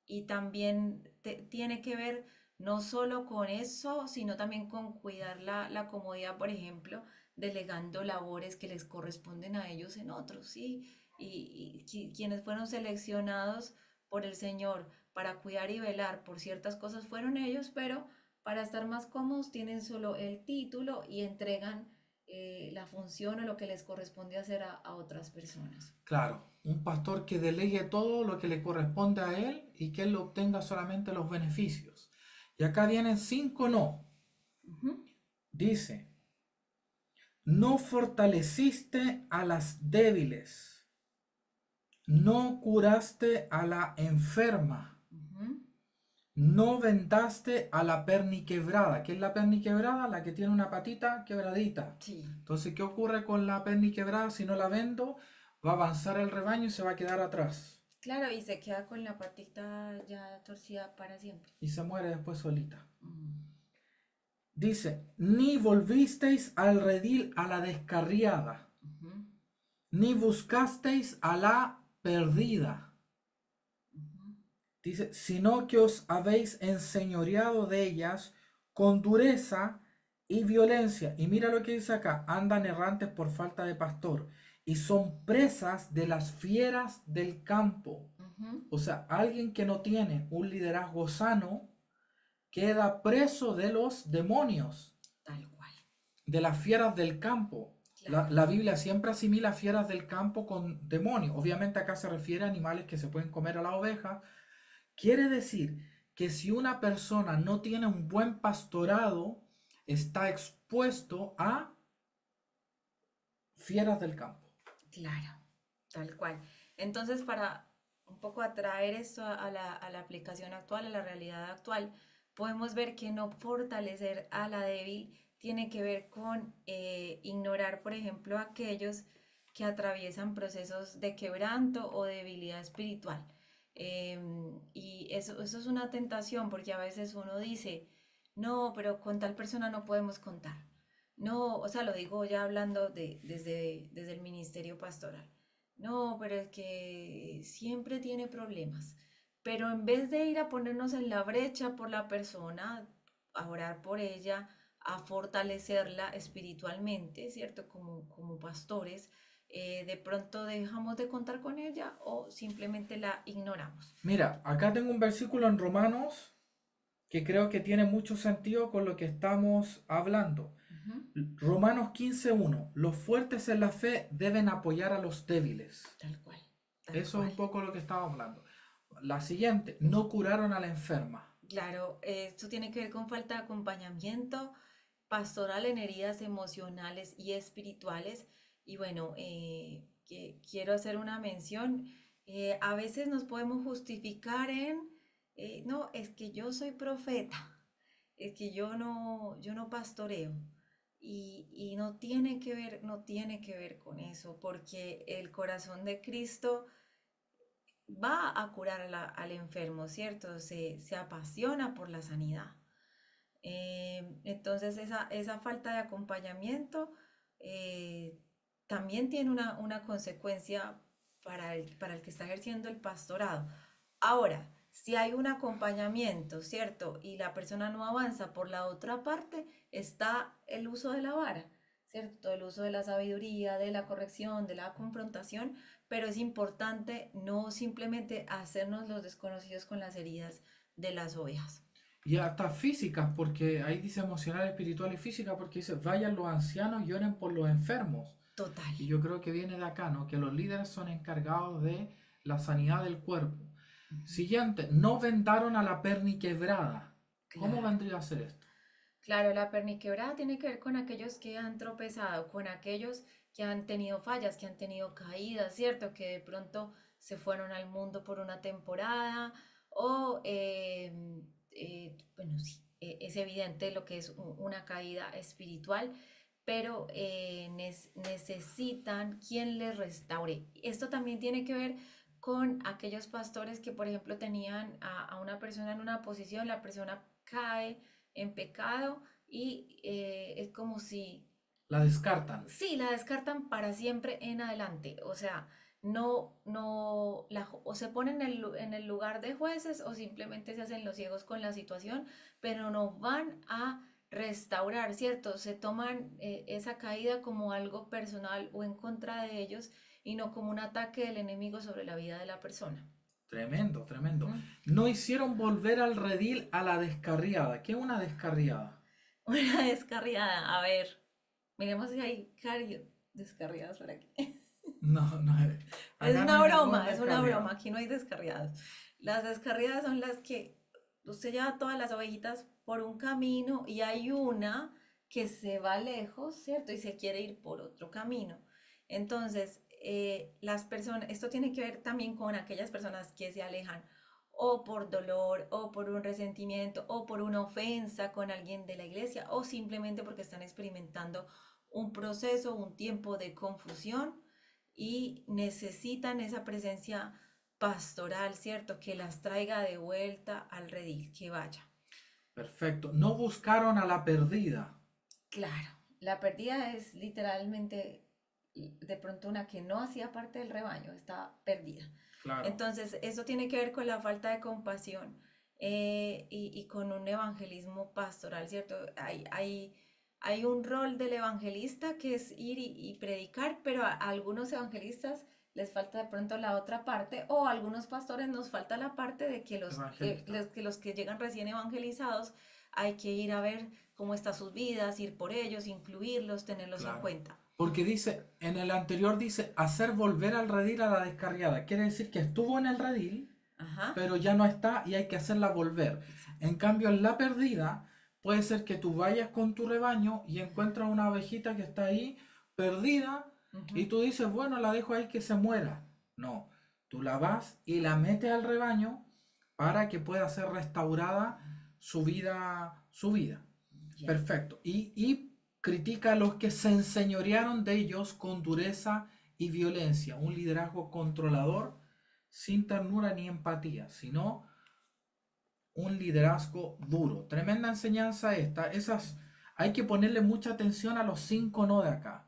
y también tiene que ver no solo con eso, sino también con cuidar la comodidad, por ejemplo, delegando labores que les corresponden a ellos en otros, ¿sí? Y quienes fueron seleccionados por el Señor para cuidar y velar por ciertas cosas fueron ellos, pero para estar más cómodos tienen solo el título y entregan la función o lo que les corresponde hacer a otras personas. Claro, un pastor que delegue todo lo que le corresponde a él y que él obtenga solamente los beneficios. Y acá vienen 5 no. Ujú. Dice, no fortaleciste a las débiles, no curaste a la enferma, Ujú. no vendaste a la perniquebrada. ¿Qué es la perniquebrada? La que tiene una patita quebradita. Sí, Entonces, ¿qué ocurre con la perniquebrada? Si no la vendo, va a avanzar el rebaño y se va a quedar atrás. claro, y se queda con la patita ya torcida para siempre. Y se muere después solita. Mm. Dice, ni volvisteis al redil a la descarriada, Ujú. ni buscasteis a la perdida. Ujú. Dice, sino que os habéis enseñoreado de ellas con dureza y violencia. Y mira lo que dice acá, andan errantes por falta de pastor y son presas de las fieras del campo. Ujú. O sea, alguien que no tiene un liderazgo sano queda preso de los demonios, Tal cual, de las fieras del campo. La, claro. la Biblia siempre asimila fieras del campo con demonios. Obviamente acá se refiere a animales que se pueden comer a la oveja. Quiere decir que si una persona no tiene un buen pastorado, está expuesto a fieras del campo. Claro, tal cual. Entonces, para un poco atraer esto a la aplicación actual, a la realidad actual, podemos ver que no fortalecer a la débil tiene que ver con ignorar, por ejemplo, a aquellos que atraviesan procesos de quebranto o debilidad espiritual. Y eso es una tentación porque a veces uno dice, no, pero con tal persona no podemos contar. No, o sea, lo digo ya hablando desde el ministerio pastoral. No, pero es que siempre tiene problemas. Pero en vez de ir a ponernos en la brecha por la persona, a orar por ella, a fortalecerla espiritualmente, ¿cierto? Como pastores, de pronto dejamos de contar con ella o simplemente la ignoramos. Mira, acá tengo un versículo en Romanos que creo que tiene mucho sentido con lo que estamos hablando. Ujú. Romanos 15:1. Los fuertes en la fe deben apoyar a los débiles. Tal cual, tal Eso es cual. un poco lo que estábamos hablando. La siguiente, no curaron a la enferma. Claro, esto tiene que ver con falta de acompañamiento pastoral en heridas emocionales y espirituales. Y bueno, quiero hacer una mención. A veces nos podemos justificar en, no, es que yo soy profeta, es que yo no pastoreo. Y no tiene que ver, no tiene que ver con eso, porque el corazón de Cristo va a curar al enfermo, ¿cierto? Se apasiona por la sanidad. Entonces esa falta de acompañamiento eh, también tiene una consecuencia para el que está ejerciendo el pastorado. Ahora, si hay un acompañamiento, ¿cierto? Y la persona no avanza por la otra parte, está el uso de la vara, ¿cierto? El uso de la sabiduría, de la corrección, de la confrontación, pero es importante no simplemente hacernos los desconocidos con las heridas de las ovejas. Y hasta físicas, porque ahí dice emocional, espiritual y física, porque dice, vayan los ancianos y oren por los enfermos. Total. Y yo creo que viene de acá, ¿no? Que los líderes son encargados de la sanidad del cuerpo. Ujú. Siguiente, no vendaron a la perniquebrada. ¿Cómo Claro. vendría a ser esto? Claro, la perniquebrada tiene que ver con aquellos que han tropezado, con aquellos que han tenido fallas, que han tenido caídas, ¿cierto? Que de pronto se fueron al mundo por una temporada o, bueno, sí, es evidente lo que es una caída espiritual, pero necesitan quien les restaure. Esto también tiene que ver con aquellos pastores que, por ejemplo, tenían a una persona en una posición, la persona cae en pecado y es como si, La descartan. sí, la descartan para siempre en adelante. O sea, o se ponen en el lugar de jueces o simplemente se hacen los ciegos con la situación, pero no van a restaurar, ¿cierto? Se toman esa caída como algo personal o en contra de ellos y no como un ataque del enemigo sobre la vida de la persona. Tremendo, tremendo. Ujú. No hicieron volver al redil a la descarriada. ¿Qué es una descarriada? Una descarriada. A ver, miremos si hay descarriadas por aquí. No, no. Es Acá no una hay ningún broma, es una broma. descarriado. Aquí no hay descarriados. Las descarriadas son las que usted lleva todas las ovejitas por un camino y hay una que se va lejos, ¿cierto? Y se quiere ir por otro camino. Entonces, las personas, esto tiene que ver también con aquellas personas que se alejan o por dolor, o por un resentimiento, o por una ofensa con alguien de la iglesia, o simplemente porque están experimentando un proceso, un tiempo de confusión y necesitan esa presencia pastoral, ¿cierto? Que las traiga de vuelta al redil, que vaya. Perfecto. No buscaron a la perdida. Claro, la perdida es literalmente de pronto una que no hacía parte del rebaño, está perdida. Claro. Entonces, eso tiene que ver con la falta de compasión y con un evangelismo pastoral, ¿cierto? Hay un rol del evangelista que es ir y predicar, pero a algunos evangelistas les falta de pronto la otra parte, o a algunos pastores nos falta la parte de que Evangelista. los que llegan recién evangelizados hay que ir a ver cómo están sus vidas, ir por ellos, incluirlos, tenerlos en Claro. cuenta. Porque dice, en el anterior dice, hacer volver al redil a la descarriada. Quiere decir que estuvo en el redil, Ajá, pero ya no está y hay que hacerla volver. exacto. En cambio, en la perdida, puede ser que tú vayas con tu rebaño y encuentras una ovejita que está ahí perdida y Ujú. tú dices, bueno, la dejo ahí que se muera. No, tú la vas y la metes al rebaño para que pueda ser restaurada su vida, su vida. Ya. Perfecto. Y critica a los que se enseñorearon de ellos con dureza y violencia, un liderazgo controlador sin ternura ni empatía, sino un liderazgo duro. Tremenda enseñanza esta. Hay que ponerle mucha atención a los 5 no de acá.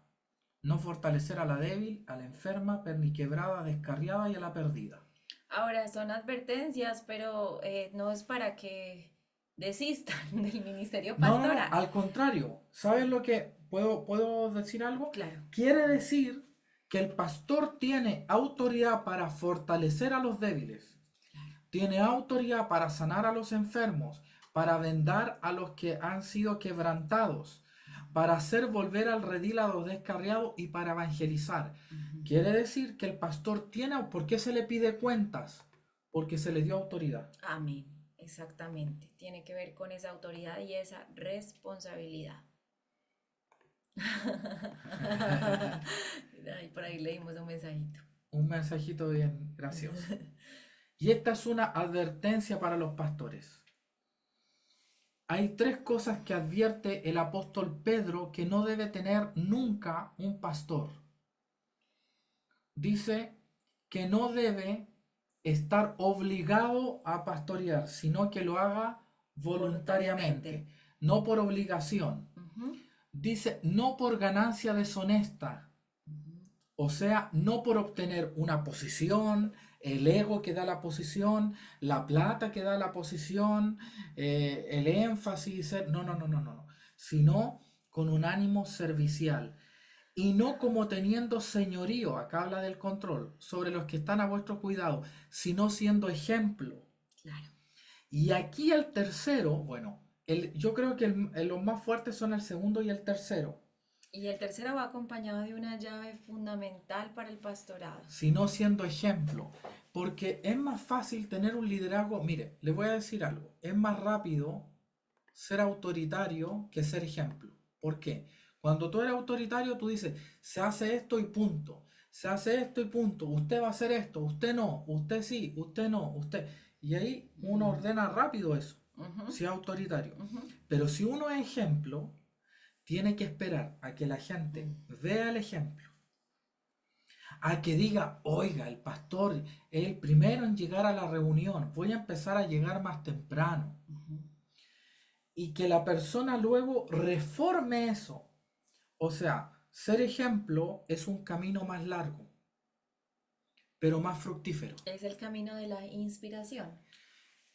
No fortalecer a la débil, a la enferma, perniquebrada, descarriada y a la perdida. Ahora son advertencias, pero no es para que desistan del ministerio No, no, no, pastoral. al contrario. ¿Sabes lo que puedo decir algo? Claro. Quiere decir que el pastor tiene autoridad para fortalecer a los débiles, tiene autoridad para sanar a los enfermos, para vendar a los que han sido quebrantados, para hacer volver al redil a los descarriados y para evangelizar. Ujú. Quiere decir que el pastor tiene, ¿por qué se le pide cuentas? Porque se le dio autoridad. Amén. Exactamente. Tiene que ver con esa autoridad y esa responsabilidad. Ay, por ahí leímos un mensajito. Un mensajito bien gracioso. Y esta es una advertencia para los pastores. Hay 3 cosas que advierte el apóstol Pedro que no debe tener nunca un pastor. Dice que no debe estar obligado a pastorear, sino que lo haga voluntariamente, Voluntariamente. no por obligación. Ujú, Dice no por ganancia deshonesta, ujú. o sea, no por obtener una posición, el ego que da la posición, la plata que da la posición, el énfasis, no, no, no, no, no, no, sino con un ánimo servicial y no como teniendo señorío, acá habla del control, sobre los que están a vuestro cuidado, sino siendo ejemplo. Claro. Y aquí el tercero, bueno, yo creo que los más fuertes son el segundo y el tercero, Y el tercero va acompañado de una llave fundamental para el pastorado. sino siendo ejemplo. Porque es más fácil tener un liderazgo, mire, le voy a decir algo, es más rápido ser autoritario que ser ejemplo. ¿Por qué? Cuando tú eres autoritario, tú dices, se hace esto y punto. Se hace esto y punto. Usted va a hacer esto, usted no, usted sí, usted no, usted. Y ahí uno Mm. ordena rápido eso, Ujú, si es autoritario. ujú. Pero si uno es ejemplo, tiene que esperar a que la gente vea el ejemplo, a que diga, oiga, el pastor es el primero en llegar a la reunión, voy a empezar a llegar más temprano. Ujú. Y que la persona luego reforme eso. O sea, ser ejemplo es un camino más largo, pero más fructífero. Es el camino de la inspiración,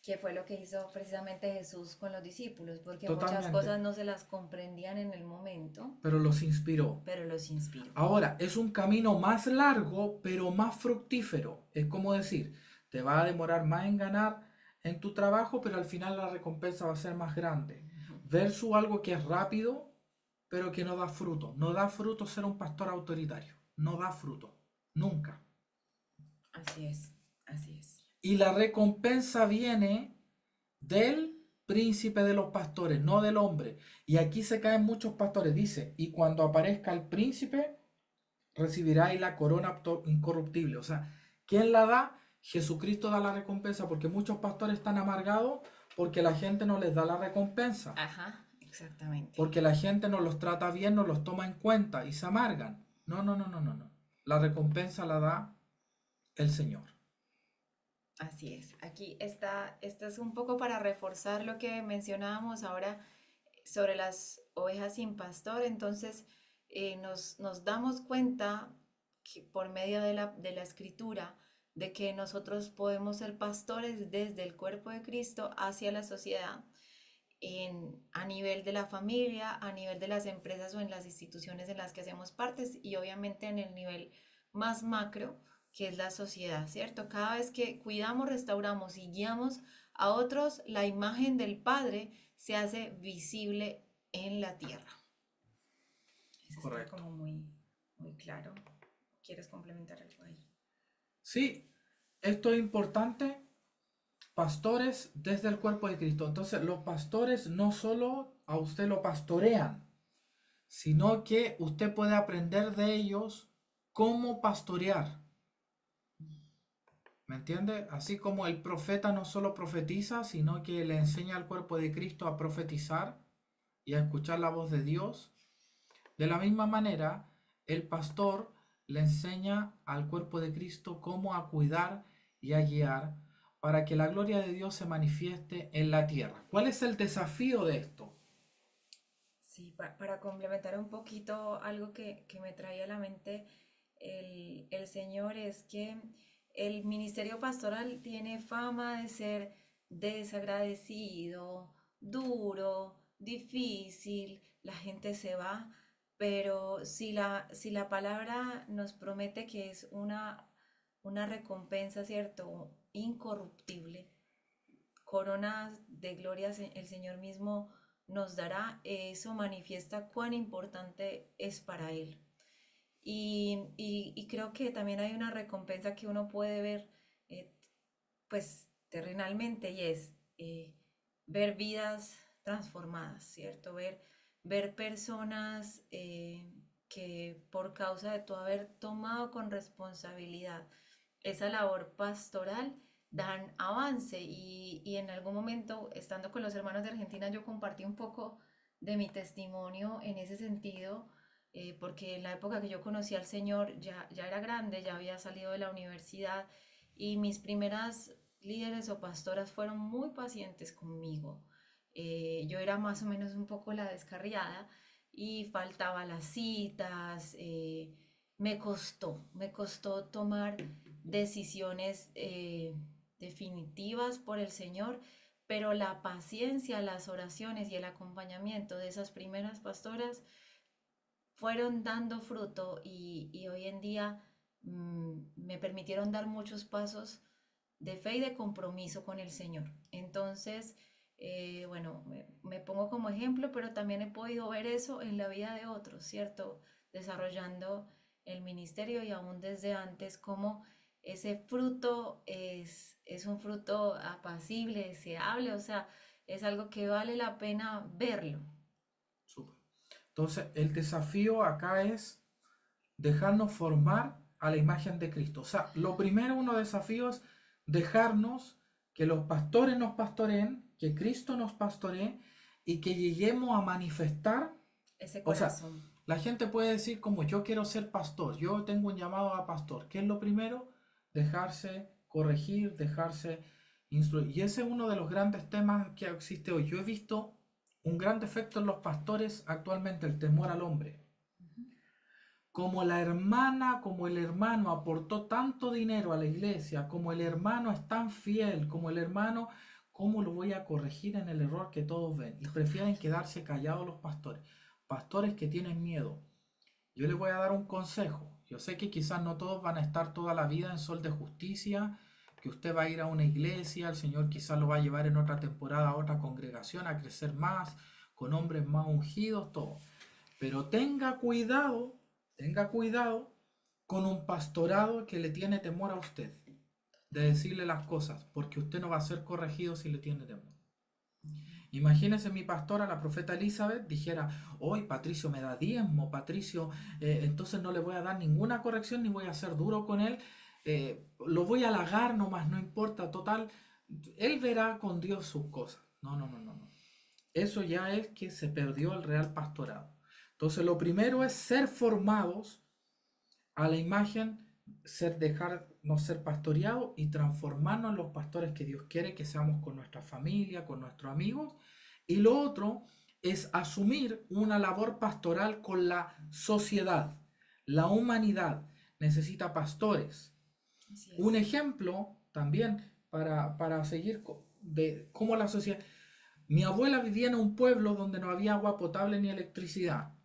que fue lo que hizo precisamente Jesús con los discípulos, porque muchas Totalmente. cosas no se las comprendían en el momento, Pero los inspiró. pero los inspiró. Ahora, es un camino más largo, pero más fructífero. Es como decir, te va a demorar más en ganar en tu trabajo, pero al final la recompensa va a ser más grande. Ujú. Versus algo que es rápido, pero que no da fruto. No da fruto ser un pastor autoritario. No da fruto. Nunca. Así es, así es. Y la recompensa viene del príncipe de los pastores, no del hombre. Y aquí se caen muchos pastores. Dice, y cuando aparezca el príncipe, recibiráis la corona incorruptible. O sea, ¿quién la da? Jesucristo da la recompensa, porque muchos pastores están amargados porque la gente no les da la recompensa. Ajá, exactamente. Porque la gente no los trata bien, no los toma en cuenta y se amargan. No, no, no, no, no, no. La recompensa la da el Señor. Así es. Aquí está, esto es un poco para reforzar lo que mencionábamos ahora sobre las ovejas sin pastor. Entonces, nos damos cuenta que por medio de la escritura de que nosotros podemos ser pastores desde el cuerpo de Cristo hacia la sociedad, a nivel de la familia, a nivel de las empresas o en las instituciones en las que hacemos partes y obviamente en el nivel más macro, que es la sociedad, ¿cierto? Cada vez que cuidamos, restauramos y guiamos a otros, la imagen del Padre se hace visible en la tierra. Eso está Correcto. como muy, muy claro. ¿Quieres complementar algo ahí? Sí, esto es importante. Pastores desde el cuerpo de Cristo. Entonces, los pastores no solo a usted lo pastorean, sino que usted puede aprender de ellos cómo pastorear. ¿Me entiende? Así como el profeta no solo profetiza, sino que le enseña al cuerpo de Cristo a profetizar y a escuchar la voz de Dios. De la misma manera, el pastor le enseña al cuerpo de Cristo cómo a cuidar y a guiar para que la gloria de Dios se manifieste en la tierra. ¿Cuál es el desafío de esto? Sí, para complementar un poquito algo que me traía a la mente el Señor es que el ministerio pastoral tiene fama de ser desagradecido, duro, difícil, la gente se va, pero si la palabra nos promete que es una recompensa, ¿cierto? Incorruptible, coronas de gloria el Señor mismo nos dará, eso manifiesta cuán importante es para Él. Y creo que también hay una recompensa que uno puede ver, eh, pues terrenalmente, y es ver vidas transformadas, ¿cierto? Ver personas que por causa de tu haber tomado con responsabilidad esa labor pastoral, dan avance y en algún momento, estando con los hermanos de Argentina, yo compartí un poco de mi testimonio en ese sentido, porque en la época que yo conocí al Señor ya era grande, ya había salido de la universidad y mis primeras líderes o pastoras fueron muy pacientes conmigo. Yo era más o menos un poco la descarriada y faltaba las citas, me costó tomar decisiones definitivas por el Señor, pero la paciencia, las oraciones y el acompañamiento de esas primeras pastoras fueron dando fruto y hoy en día me permitieron dar muchos pasos de fe y de compromiso con el Señor. Entonces, bueno, me pongo como ejemplo, pero también he podido ver eso en la vida de otros, ¿cierto? Desarrollando el ministerio y aún desde antes, como ese fruto es un fruto apacible, deseable, o sea, es algo que vale la pena verlo. Súper. Entonces, el desafío acá es dejarnos formar a la imagen de Cristo. O sea, lo primero, uno desafío es dejarnos que los pastores nos pastoreen, que Cristo nos pastoree y que lleguemos a manifestar. Ese O sea, corazón. la gente puede decir como yo quiero ser pastor, yo tengo un llamado a pastor. ¿Qué es lo primero? Dejarse corregir, dejarse instruir. Y ese es uno de los grandes temas que existe hoy. Yo he visto un gran defecto en los pastores actualmente, el temor al hombre. Como la hermana, como el hermano aportó tanto dinero a la iglesia, como el hermano es tan fiel, como el hermano, ¿cómo lo voy a corregir en el error que todos ven? Y prefieren quedarse callados los pastores. Pastores que tienen miedo. Yo les voy a dar un consejo. Yo sé que quizás no todos van a estar toda la vida en sol de justicia que usted va a ir a una iglesia, el Señor quizás lo va a llevar en otra temporada a otra congregación a crecer más, con hombres más ungidos, todo. Pero tenga cuidado con un pastorado que le tiene temor a usted, de decirle las cosas, porque usted no va a ser corregido si le tiene temor. Imagínese mi pastora, la profeta Elizabeth, dijera, hoy Patricio me da diezmo, Patricio, entonces no le voy a dar ninguna corrección ni voy a ser duro con él, lo voy a halagar nomás, no importa, total, él verá con Dios sus cosas. No, no, no, no, no. Eso ya es que se perdió el real pastorado. Entonces lo primero es ser formados a la imagen, dejarnos ser pastoreados y transformarnos en los pastores que Dios quiere que seamos con nuestra familia, con nuestros amigos. Y lo otro es asumir una labor pastoral con la sociedad. La humanidad necesita pastores. Un ejemplo también para seguir de cómo la sociedad... Mi abuela vivía en un pueblo donde no había agua potable ni electricidad.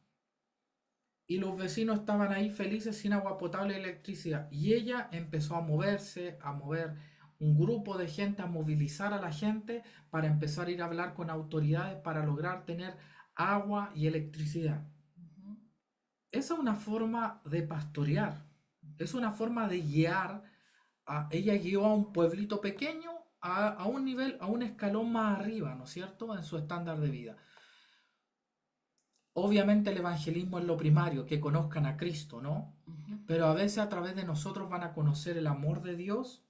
Y los vecinos estaban ahí felices sin agua potable y electricidad. Y ella empezó a moverse, a mover un grupo de gente, a movilizar a la gente para empezar a ir a hablar con autoridades para lograr tener agua y electricidad. Esa es una forma de pastorear, es una forma de guiar. Ella guió a un pueblito pequeño a un nivel, a un escalón más arriba, ¿no es cierto?, en su estándar de vida. Obviamente el evangelismo es lo primario, que conozcan a Cristo, ¿no? Pero a veces a través de nosotros van a conocer el amor de Dios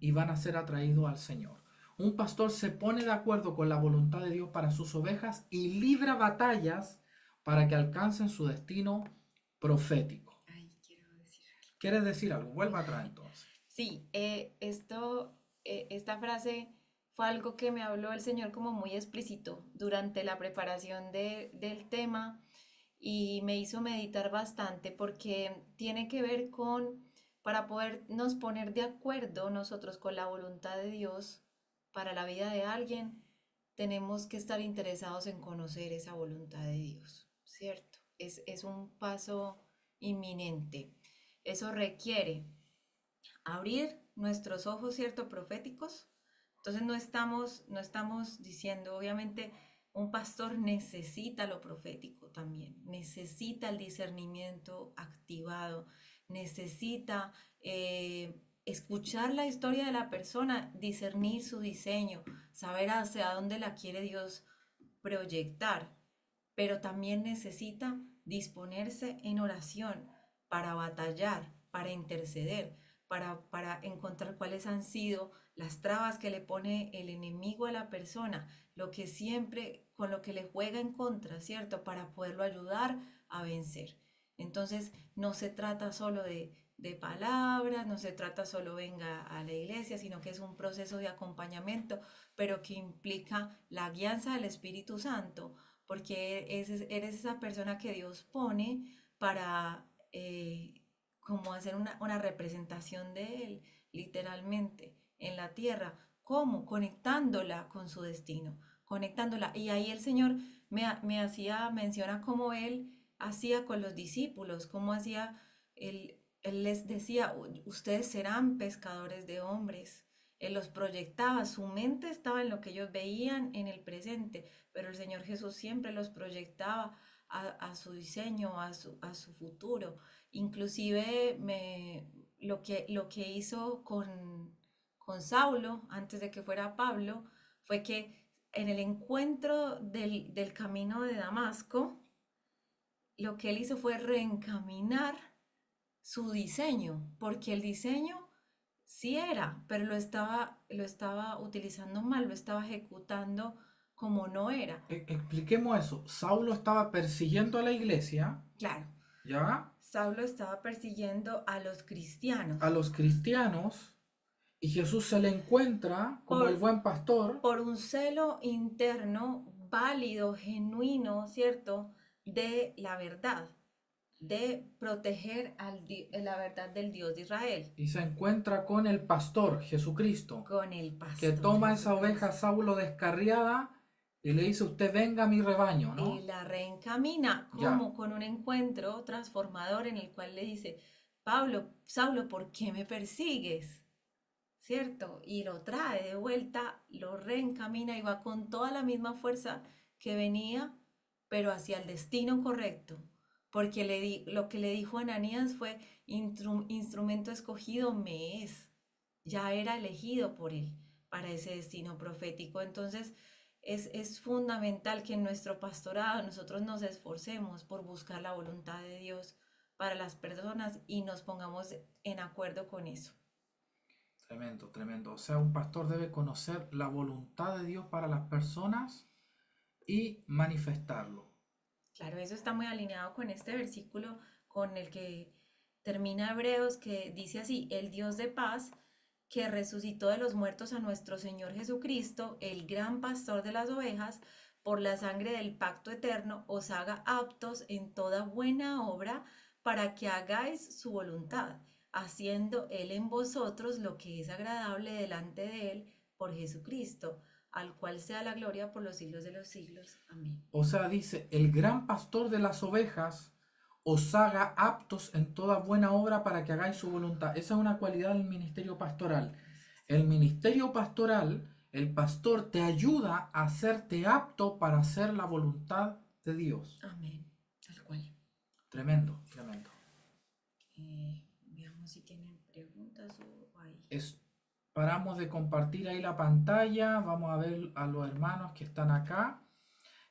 y van a ser atraídos al Señor. Un pastor se pone de acuerdo con la voluntad de Dios para sus ovejas y libra batallas para que alcancen su destino profético. Ay, quiero decir algo. ¿Quieres decir algo? Vuelva atrás entonces. Sí, esta frase fue algo que me habló el Señor como muy explícito durante la preparación del tema y me hizo meditar bastante porque tiene que ver con, para podernos poner de acuerdo nosotros con la voluntad de Dios para la vida de alguien, tenemos que estar interesados en conocer esa voluntad de Dios, ¿cierto? Es un paso inminente. Eso requiere abrir nuestros ojos, ¿cierto? Proféticos. Entonces no estamos diciendo, obviamente, un pastor necesita lo profético también, necesita el discernimiento activado, necesita escuchar la historia de la persona, discernir su diseño, saber hacia dónde la quiere Dios proyectar, pero también necesita disponerse en oración para batallar, para interceder, para encontrar cuáles han sido las trabas que le pone el enemigo a la persona, lo que siempre, con lo que le juega en contra, ¿cierto? Para poderlo ayudar a vencer. Entonces, no se trata solo de palabras, no se trata solo venga a la iglesia, sino que es un proceso de acompañamiento, pero que implica la guianza del Espíritu Santo, porque eres esa persona que Dios pone para como hacer una representación de Él, literalmente, en la tierra. ¿Cómo? Conectándola con su destino, conectándola. Y ahí el Señor me hacía mención a cómo Él hacía con los discípulos, cómo hacía, él les decía, ustedes serán pescadores de hombres. Él los proyectaba, su mente estaba en lo que ellos veían en el presente, pero el Señor Jesús siempre los proyectaba a su diseño, a su futuro. Inclusive lo que hizo con Saulo, antes de que fuera Pablo, fue que en el encuentro del camino de Damasco, lo que él hizo fue reencaminar su diseño, porque el diseño sí era, pero lo estaba utilizando mal, lo estaba ejecutando como no era. Expliquemos eso. Saulo estaba persiguiendo a la iglesia, Claro, ¿ya? Saulo estaba persiguiendo a los A cristianos los cristianos, y Jesús se le encuentra como el por, buen pastor. por un celo interno válido, genuino, ¿cierto? De la verdad, de proteger la verdad del Dios de Israel, Y se encuentra con el pastor, Jesucristo, con el que pastor toma esa oveja Jesucristo. Saulo descarriada y le dice, usted venga a mi rebaño, Y ¿no? la reencamina Ya. como con un encuentro transformador en el cual le dice, Pablo, Saulo, ¿por qué me persigues? ¿cierto? Y lo trae de vuelta, lo reencamina y va con toda la misma fuerza que venía, pero hacia el destino correcto. Porque lo que le dijo Ananías fue, instrumento escogido me es, ya era elegido por él para ese destino profético. Entonces, es fundamental que en nuestro pastorado nosotros nos esforcemos por buscar la voluntad de Dios para las personas y nos pongamos en acuerdo con eso. Tremendo, tremendo. O sea, un pastor debe conocer la voluntad de Dios para las personas y manifestarlo. Claro, eso está muy alineado con este versículo con el que termina Hebreos, que dice así, el Dios de paz, que resucitó de los muertos a nuestro Señor Jesucristo, el gran pastor de las ovejas, por la sangre del pacto eterno, os haga aptos en toda buena obra para que hagáis su voluntad, haciendo Él en vosotros lo que es agradable delante de Él por Jesucristo, al cual sea la gloria por los siglos de los siglos. Amén. O sea, dice, el gran pastor de las ovejas os haga aptos en toda buena obra para que hagáis su voluntad. Esa es una cualidad del ministerio pastoral. El ministerio pastoral, el pastor te ayuda a hacerte apto para hacer la voluntad de Dios. Amén, tal cual. Tremendo, tremendo. Veamos si tienen preguntas o ahí. Paramos de compartir ahí la pantalla. Vamos a ver a los hermanos que están acá.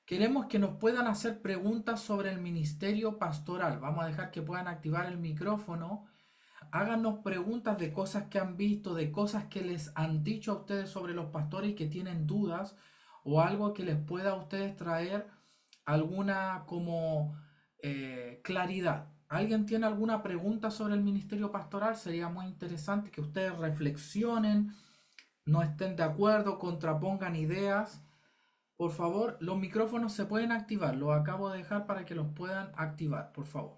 Queremos que nos puedan hacer preguntas sobre el ministerio pastoral. Vamos a dejar que puedan activar el micrófono. Háganos preguntas de cosas que han visto, de cosas que les han dicho a ustedes sobre los pastores y que tienen dudas, o algo que les pueda a ustedes traer alguna como claridad. ¿Alguien tiene alguna pregunta sobre el ministerio pastoral? Sería muy interesante que ustedes reflexionen, no estén de acuerdo, contrapongan ideas. Por favor, los micrófonos se pueden activar. Los acabo de dejar para que los puedan activar, por favor.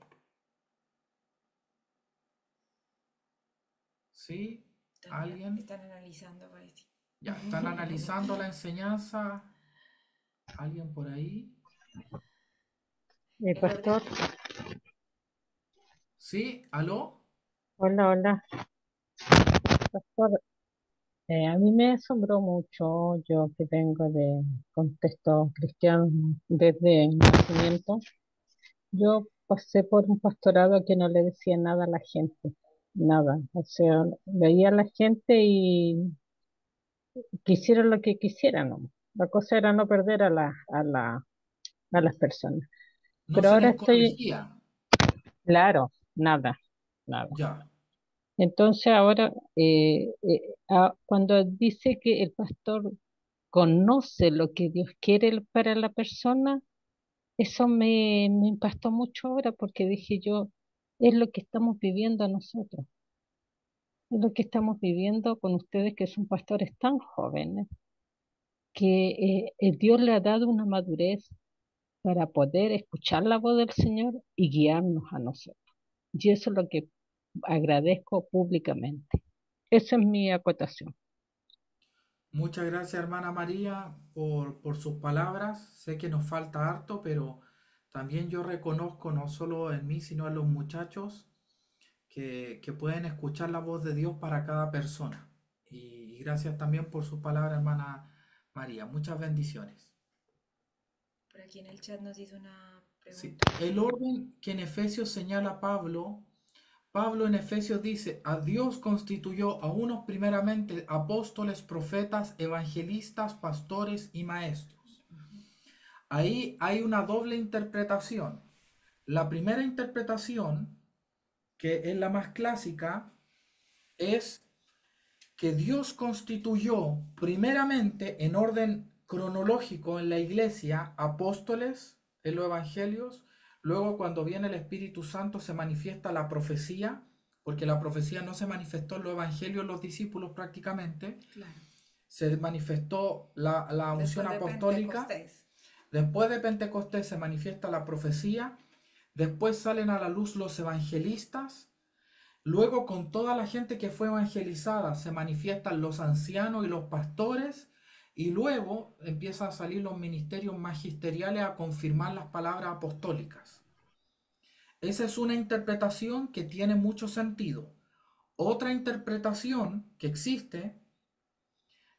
¿Sí? ¿Alguien? Están analizando, parece. Ya, están analizando la enseñanza. ¿Alguien por ahí? El orden. Pastor, ¿Sí? ¿Aló? hola, hola. Pastor, a mí me asombró mucho, yo que vengo de contexto cristiano desde el nacimiento. Yo pasé por un pastorado que no le decía nada a la gente, nada. O sea, veía a la gente y quisieran lo que quisieran, ¿no? La cosa era no perder a las personas. No Pero se ahora les estoy, corregía. claro, nada, nada. Ya. Entonces ahora, cuando dice que el pastor conoce lo que Dios quiere para la persona, eso me impactó mucho ahora porque dije yo, es lo que estamos viviendo nosotros, es lo que estamos viviendo con ustedes que son pastores tan jóvenes, que Dios le ha dado una madurez para poder escuchar la voz del Señor y guiarnos a nosotros. Y eso es lo que agradezco públicamente. Esa es mi acotación. Muchas gracias, hermana María, por sus palabras. Sé que nos falta harto, pero también yo reconozco, no solo en mí, sino en los muchachos, que pueden escuchar la voz de Dios para cada persona. Y gracias también por sus palabras, hermana María. Muchas bendiciones. Por aquí en el chat nos hizo una Sí. pregunta. El orden que en Efesios señala Pablo en Efesios dice, a Dios constituyó a unos primeramente apóstoles, profetas, evangelistas, pastores y maestros. Ahí hay una doble interpretación. La primera interpretación, que es la más clásica, es que Dios constituyó primeramente en orden cronológico en la iglesia apóstoles en los evangelios, luego cuando viene el Espíritu Santo se manifiesta la profecía, porque la profecía no se manifestó en los evangelios en los discípulos prácticamente, Claro. se manifestó la unción Después de apostólica, Pentecostés. después de Pentecostés se manifiesta la profecía, después salen a la luz los evangelistas. Luego, con toda la gente que fue evangelizada, se manifiestan los ancianos y los pastores, y luego empiezan a salir los ministerios magisteriales a confirmar las palabras apostólicas. Esa es una interpretación que tiene mucho sentido. Otra interpretación que existe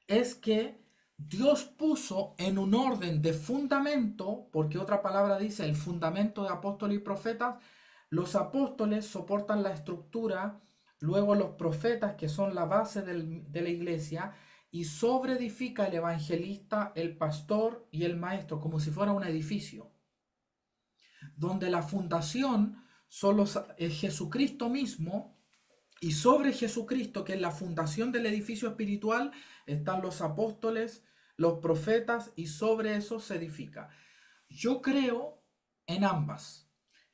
es que Dios puso en un orden de fundamento, porque otra palabra dice el fundamento de apóstoles y profetas. Los apóstoles soportan la estructura, luego los profetas, que son la base de la iglesia, y sobreedifica el evangelista, el pastor y el maestro, como si fuera un edificio, donde la fundación es Jesucristo mismo, y sobre Jesucristo, que es la fundación del edificio espiritual, están los apóstoles, los profetas, y sobre eso se edifica. Yo creo en ambas.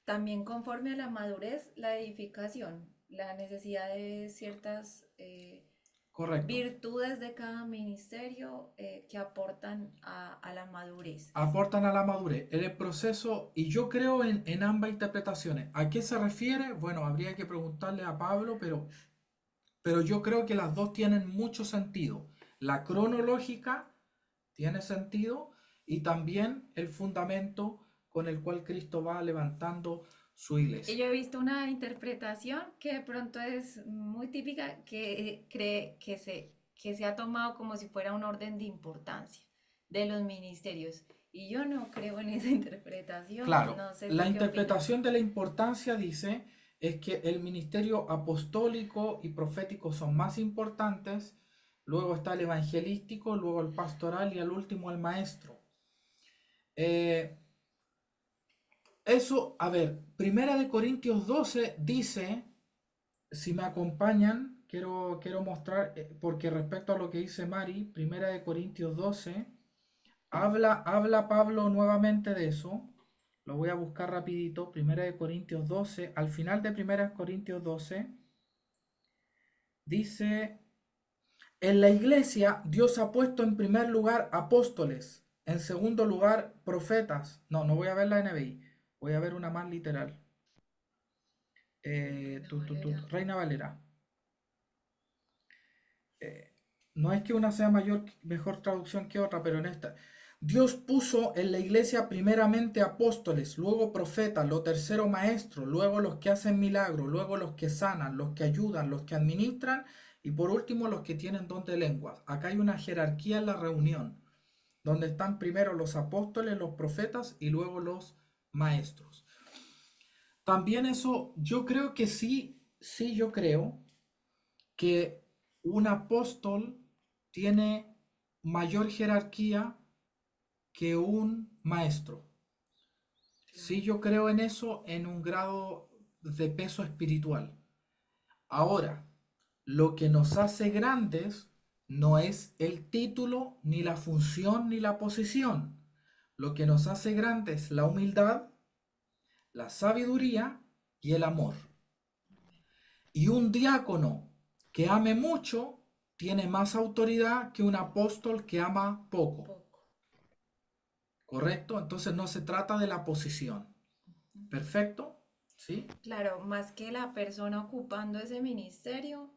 También conforme a la madurez, la edificación, la necesidad de ciertas Correcto. virtudes de cada ministerio que aportan a la madurez. Aportan a la madurez, en el proceso, y yo creo en ambas interpretaciones. ¿A qué se refiere? Bueno, habría que preguntarle a Pablo, pero yo creo que las dos tienen mucho sentido. La cronológica tiene sentido y también el fundamento con el cual Cristo va levantando su Y iglesia. yo he visto una interpretación que de pronto es muy típica, que cree que se ha tomado como si fuera un orden de importancia de los ministerios. Y yo no creo en esa interpretación, Claro, no sé la tú qué opinas. interpretación de la importancia dice es que el ministerio apostólico y profético son más importantes, luego está el evangelístico, luego el pastoral y al último el maestro. Eh, Eso, a ver, Primera de Corintios 12 dice, si me acompañan, quiero mostrar, porque respecto a lo que dice Mari, Primera de Corintios 12, habla Pablo nuevamente de eso. Lo voy a buscar rapidito. Primera de Corintios 12, al final de Primera de Corintios 12, dice, en la iglesia Dios ha puesto en primer lugar apóstoles, en segundo lugar profetas. No, no voy a ver la NBI, voy a ver una más literal. Reina Valera. No es que una sea mejor traducción que otra, pero en esta. Dios puso en la iglesia primeramente apóstoles, luego profetas, lo tercero maestros, luego los que hacen milagros, luego los que sanan, los que ayudan, los que administran y por último los que tienen don de lenguas. Acá hay una jerarquía en la reunión, donde están primero los apóstoles, los profetas y luego los maestros. También eso, yo creo que sí, yo creo que un apóstol tiene mayor jerarquía que un maestro. Sí, yo creo en eso en un grado de peso espiritual. Ahora, lo que nos hace grandes no es el título, ni la función, ni la posición. Lo que nos hace grandes es la humildad, la sabiduría y el amor. Y un diácono que ame mucho tiene más autoridad que un apóstol que ama poco. Poco. ¿Correcto? Entonces no se trata de la posición. ¿Perfecto? ¿Sí? Claro, más que la persona ocupando ese ministerio,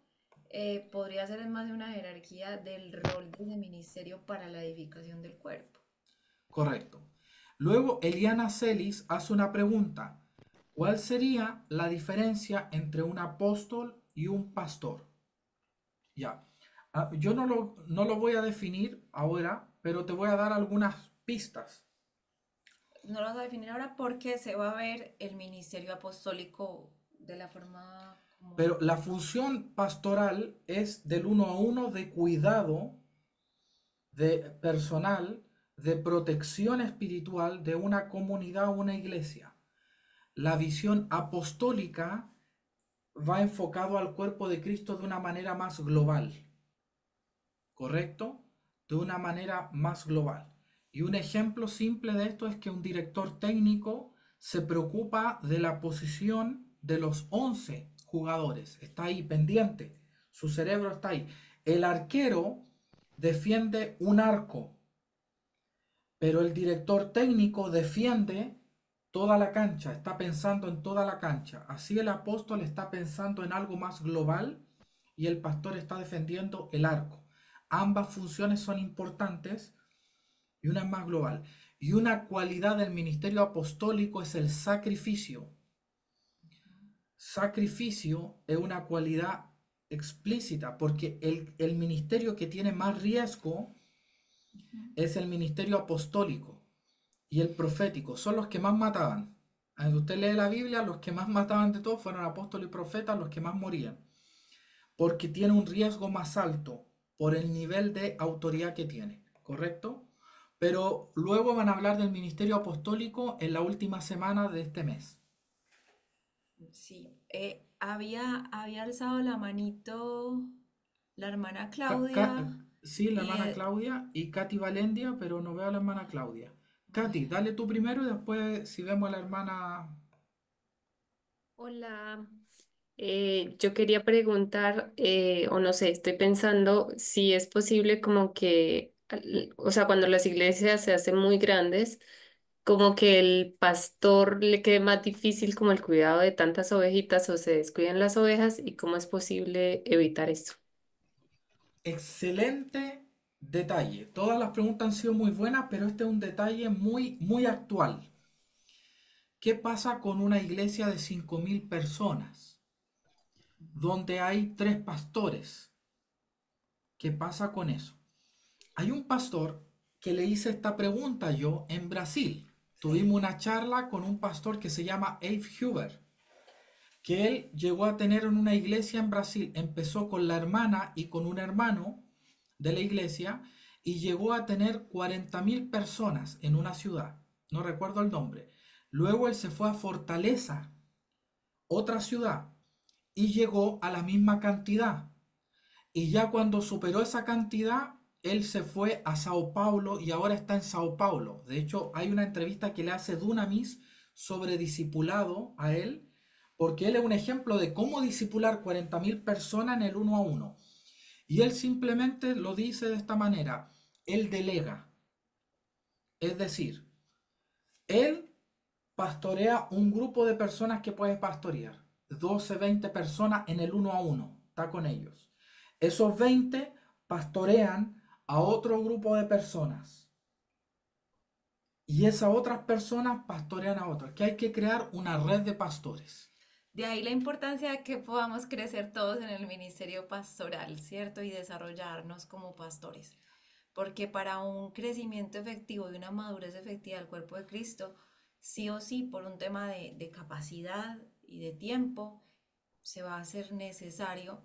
podría ser más de una jerarquía del rol de ese ministerio para la edificación del cuerpo. Correcto. Luego Eliana Celis hace una pregunta. ¿Cuál sería la diferencia entre un apóstol y un pastor? Ya. Yo no lo voy a definir ahora, pero te voy a dar algunas pistas. No lo vamos a definir ahora porque se va a ver el ministerio apostólico de la forma como... Pero la función pastoral es del uno a uno de cuidado de personal, de protección espiritual de una comunidad o una iglesia. La visión apostólica va enfocado al cuerpo de Cristo de una manera más global, ¿correcto? De una manera más global. Y un ejemplo simple de esto es que un director técnico se preocupa de la posición de los 11 jugadores. Está ahí pendiente. Su cerebro está ahí. El arquero defiende un arco, pero el director técnico defiende toda la cancha, está pensando en toda la cancha. Así el apóstol está pensando en algo más global y el pastor está defendiendo el arco. Ambas funciones son importantes y una es más global. Y una cualidad del ministerio apostólico es el sacrificio. Sacrificio es una cualidad explícita, porque el ministerio que tiene más riesgo es el ministerio apostólico y el profético. Son los que más mataban. Cuando usted lee la Biblia, los que más mataban de todos fueron apóstoles y profetas, los que más morían, porque tiene un riesgo más alto por el nivel de autoridad que tiene, ¿correcto? Pero luego van a hablar del ministerio apostólico en la última semana de este mes. Sí, había alzado la manito la hermana Ca- Ca- Claudia sí, la y hermana Claudia y Katy Valendia, pero no veo a la hermana Claudia. Katy, dale tú primero y después si vemos a la hermana... Hola, yo quería preguntar, o no sé, estoy pensando si es posible como que, o sea, cuando las iglesias se hacen muy grandes, como que el pastor le quede más difícil como el cuidado de tantas ovejitas o se descuiden las ovejas y cómo es posible evitar eso. Excelente detalle. Todas las preguntas han sido muy buenas, pero este es un detalle muy, muy actual. ¿Qué pasa con una iglesia de 5.000 personas, donde hay 3 pastores? ¿Qué pasa con eso? Hay un pastor que le hice esta pregunta yo en Brasil. Tuvimos una charla con un pastor que se llama Abe Huber, que él llegó a tener en una iglesia en Brasil. Empezó con la hermana y con un hermano de la iglesia y llegó a tener 40.000 personas en una ciudad. No recuerdo el nombre. Luego él se fue a Fortaleza, otra ciudad, y llegó a la misma cantidad. Y ya cuando superó esa cantidad, él se fue a Sao Paulo y ahora está en Sao Paulo. De hecho, hay una entrevista que le hace Dunamis sobre discipulado a él, porque él es un ejemplo de cómo discipular 40.000 personas en el uno a uno. Y él simplemente lo dice de esta manera, él delega. Es decir, él pastorea un grupo de personas que puede pastorear. 12, 20 personas en el uno a uno. Está con ellos. Esos 20 pastorean a otro grupo de personas. Y esas otras personas pastorean a otras. Que hay que crear una red de pastores. de ahí la importancia de que podamos crecer todos en el ministerio pastoral, ¿cierto? Y desarrollarnos como pastores. Porque para un crecimiento efectivo y una madurez efectiva del cuerpo de Cristo, sí o sí, por un tema de capacidad y de tiempo, se va a hacer necesario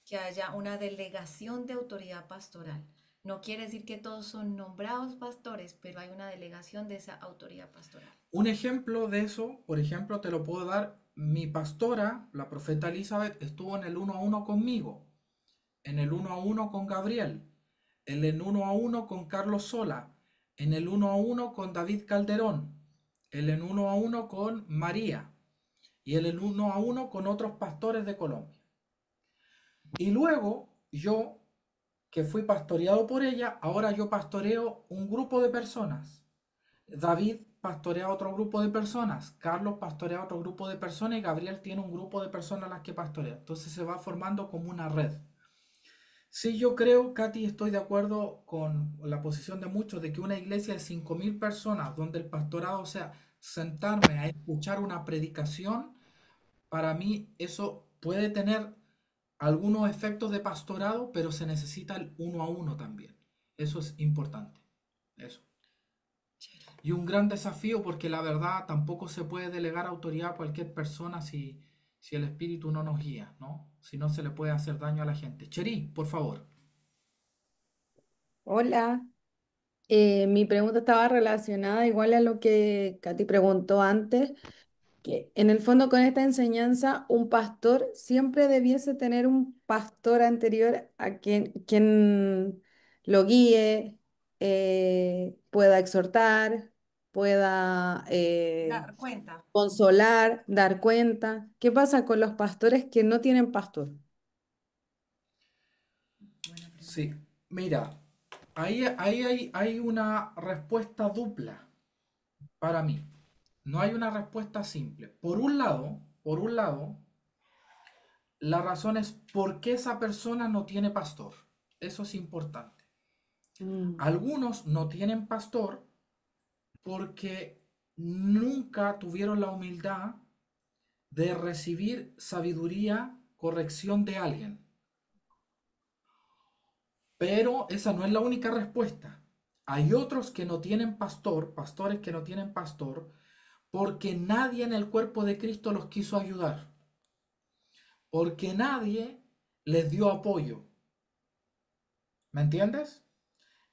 que haya una delegación de autoridad pastoral. No quiere decir que todos son nombrados pastores, pero hay una delegación de esa autoridad pastoral. Un ejemplo de eso, por ejemplo, te lo puedo dar. Mi pastora, la profeta Elizabeth, estuvo en el uno a uno conmigo, en el uno a uno con Gabriel, en el uno a uno con Carlos Sola, en el uno a uno con David Calderón, en el uno a uno con María y en el uno a uno con otros pastores de Colombia. Y luego yo, que fui pastoreado por ella, ahora yo pastoreo un grupo de personas. David pastorea otro grupo de personas, Carlos pastorea otro grupo de personas y Gabriel tiene un grupo de personas a las que pastorea. Entonces se va formando como una red. Sí, yo creo, Katy, estoy de acuerdo con la posición de muchos de que una iglesia de 5.000 personas, donde el pastorado, o sea, sentarme a escuchar una predicación, para mí eso puede tener algunos efectos de pastorado, pero se necesita el uno a uno también. Eso es importante. Eso. Y un gran desafío porque la verdad tampoco se puede delegar autoridad a cualquier persona si el espíritu no nos guía, ¿no? Si no se le puede hacer daño a la gente. Cheri, por favor. Hola, mi pregunta estaba relacionada igual a lo que Katy preguntó antes, que en el fondo con esta enseñanza un pastor siempre debiese tener un pastor anterior a quien lo guíe, pueda exhortar, pueda Dar cuenta. consolar, dar cuenta. ¿Qué pasa con los pastores que no tienen pastor? Buena pregunta. Sí, mira, hay una respuesta dupla para mí. No hay una respuesta simple. Por un lado, la razón es por qué esa persona no tiene pastor. Eso es importante. Mm. Algunos no tienen pastor porque nunca tuvieron la humildad de recibir sabiduría, corrección de alguien. Pero esa no es la única respuesta. Hay otros que no tienen pastor, pastores que no tienen pastor, porque nadie en el cuerpo de Cristo los quiso ayudar, porque nadie les dio apoyo. ¿Me entiendes?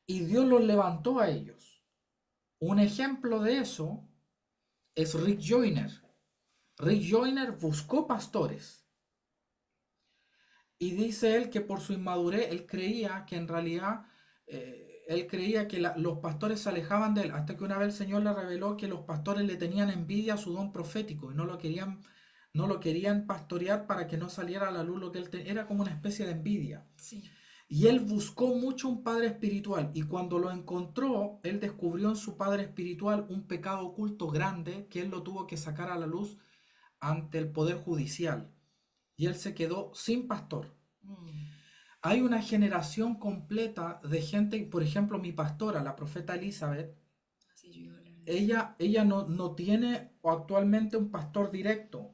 Y Dios los levantó a ellos. Un ejemplo de eso es Rick Joyner. Rick Joyner buscó pastores y dice él que por su inmadurez él creía que en realidad él creía que los pastores se alejaban de él, hasta que una vez el Señor le reveló que los pastores le tenían envidia a su don profético y no lo querían pastorear para que no saliera a la luz lo que él tenía. Era como una especie de envidia. Sí. Y él buscó mucho un padre espiritual, y cuando lo encontró, él descubrió en su padre espiritual un pecado oculto grande que él lo tuvo que sacar a la luz ante el poder judicial. Y él se quedó sin pastor. Mm. Hay una generación completa de gente, por ejemplo, mi pastora, la profeta Elizabeth, Así yo iba a hablar de eso. ella no tiene actualmente un pastor directo.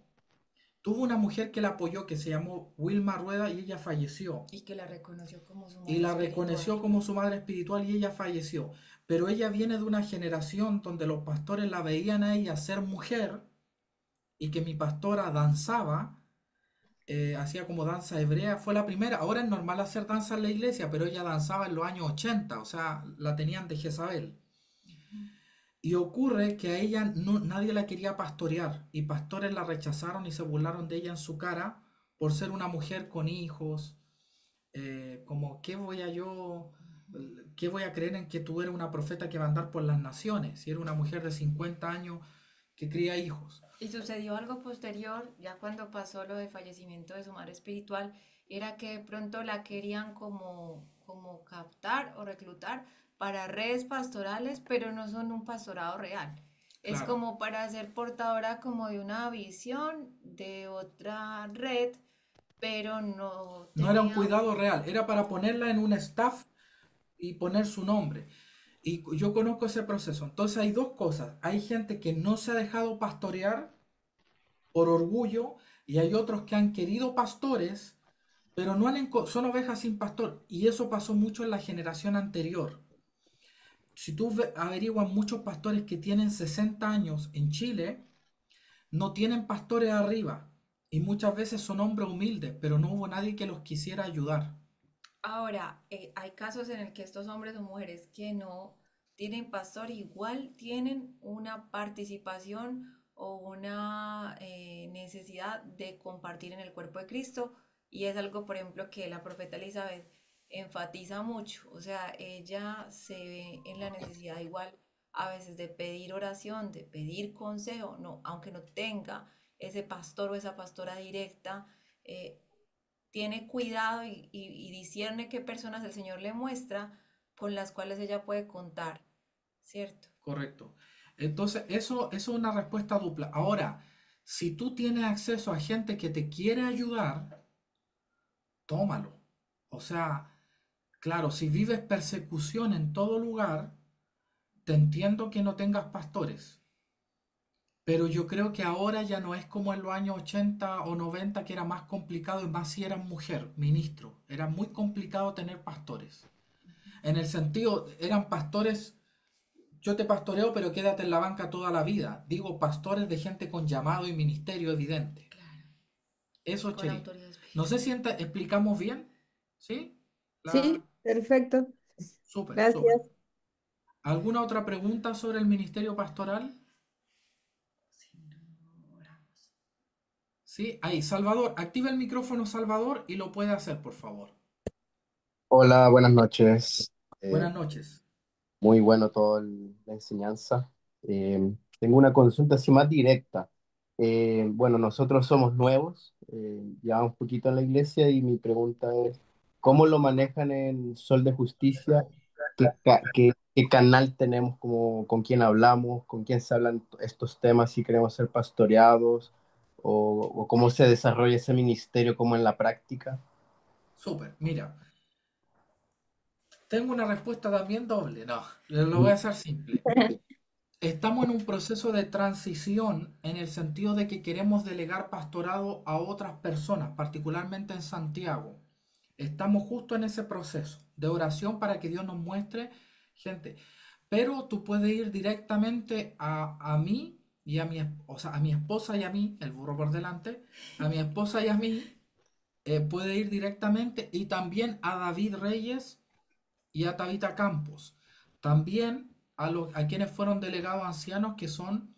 Tuvo una mujer que la apoyó que se llamó Wilma Rueda y ella falleció. Y que la reconoció como su Y madre la espiritual. reconoció como su madre espiritual y ella falleció. Pero ella viene de una generación donde los pastores la veían a ella ser mujer y que mi pastora danzaba, hacía como danza hebrea, fue la primera. Ahora es normal hacer danza en la iglesia, pero ella danzaba en los años 80, o sea, la tenían de Jezabel. Y ocurre que a ella nadie la quería pastorear y pastores la rechazaron y se burlaron de ella en su cara por ser una mujer con hijos. Como, qué voy a creer en que tú eres una profeta que va a andar por las naciones? Si eres una mujer de 50 años que cría hijos. Y sucedió algo posterior, ya cuando pasó lo del fallecimiento de su madre espiritual, era que de pronto la querían como captar o reclutar para redes pastorales, pero no son un pastorado real. Es Claro, como para ser portadora como de una visión de otra red, pero no no era un tenía. cuidado real, era para ponerla en un staff y poner su nombre. Y yo conozco ese proceso. Entonces hay dos cosas. Hay gente que no se ha dejado pastorear por orgullo y hay otros que han querido pastores, pero no son ovejas sin pastor. Y eso pasó mucho en la generación anterior. Si tú averiguas muchos pastores que tienen 60 años en Chile, no tienen pastores arriba. Y muchas veces son hombres humildes, pero no hubo nadie que los quisiera ayudar. Ahora, hay casos en el que estos hombres o mujeres que no tienen pastor igual tienen una participación o una necesidad de compartir en el cuerpo de Cristo y es algo, por ejemplo, que la profeta Elizabeth enfatiza mucho. O sea, ella se ve en la necesidad igual a veces de pedir oración, de pedir consejo, no, aunque no tenga ese pastor o esa pastora directa. Tiene cuidado y discierne qué personas el Señor le muestra con las cuales ella puede contar, ¿cierto? Correcto. Entonces, eso es una respuesta dupla. Ahora, si tú tienes acceso a gente que te quiere ayudar, tómalo. O sea, claro, si vives persecución en todo lugar, te entiendo que no tengas pastores. Pero yo creo que ahora ya no es como en los años 80 o 90 que era más complicado y más si eras mujer, ministro. Era muy complicado tener pastores. En el sentido, eran pastores, yo te pastoreo, pero quédate en la banca toda la vida. Digo, pastores de gente con llamado y ministerio evidente. Claro. Eso, Con Cheri. autoridad No sé espiritual. si explicamos bien. ¿Sí? Sí, perfecto. Súper, súper. Gracias. ¿Alguna otra pregunta sobre el ministerio pastoral? Si no oramos. Sí, ahí, Salvador, activa el micrófono, Salvador, y lo puede hacer, por favor. Hola, buenas noches. Buenas noches. Muy bueno toda la enseñanza. Tengo una consulta así más directa. Bueno, nosotros somos nuevos, llevamos poquito en la iglesia y mi pregunta es, ¿cómo lo manejan en Sol de Justicia? ¿Qué canal tenemos, como, con quién hablamos, con quién se hablan estos temas si queremos ser pastoreados o cómo se desarrolla ese ministerio como en la práctica? Súper, mira. Tengo una respuesta también doble. No, lo voy a hacer simple. Estamos en un proceso de transición en el sentido de que queremos delegar pastorado a otras personas, particularmente en Santiago. Estamos justo en ese proceso de oración para que Dios nos muestre gente. Pero tú puedes ir directamente a mí y a o sea, a mi esposa y a mí, el burro por delante, a mi esposa y a mí, puede ir directamente y también a David Reyes y a Tabita Campos. También a quienes fueron delegados ancianos que son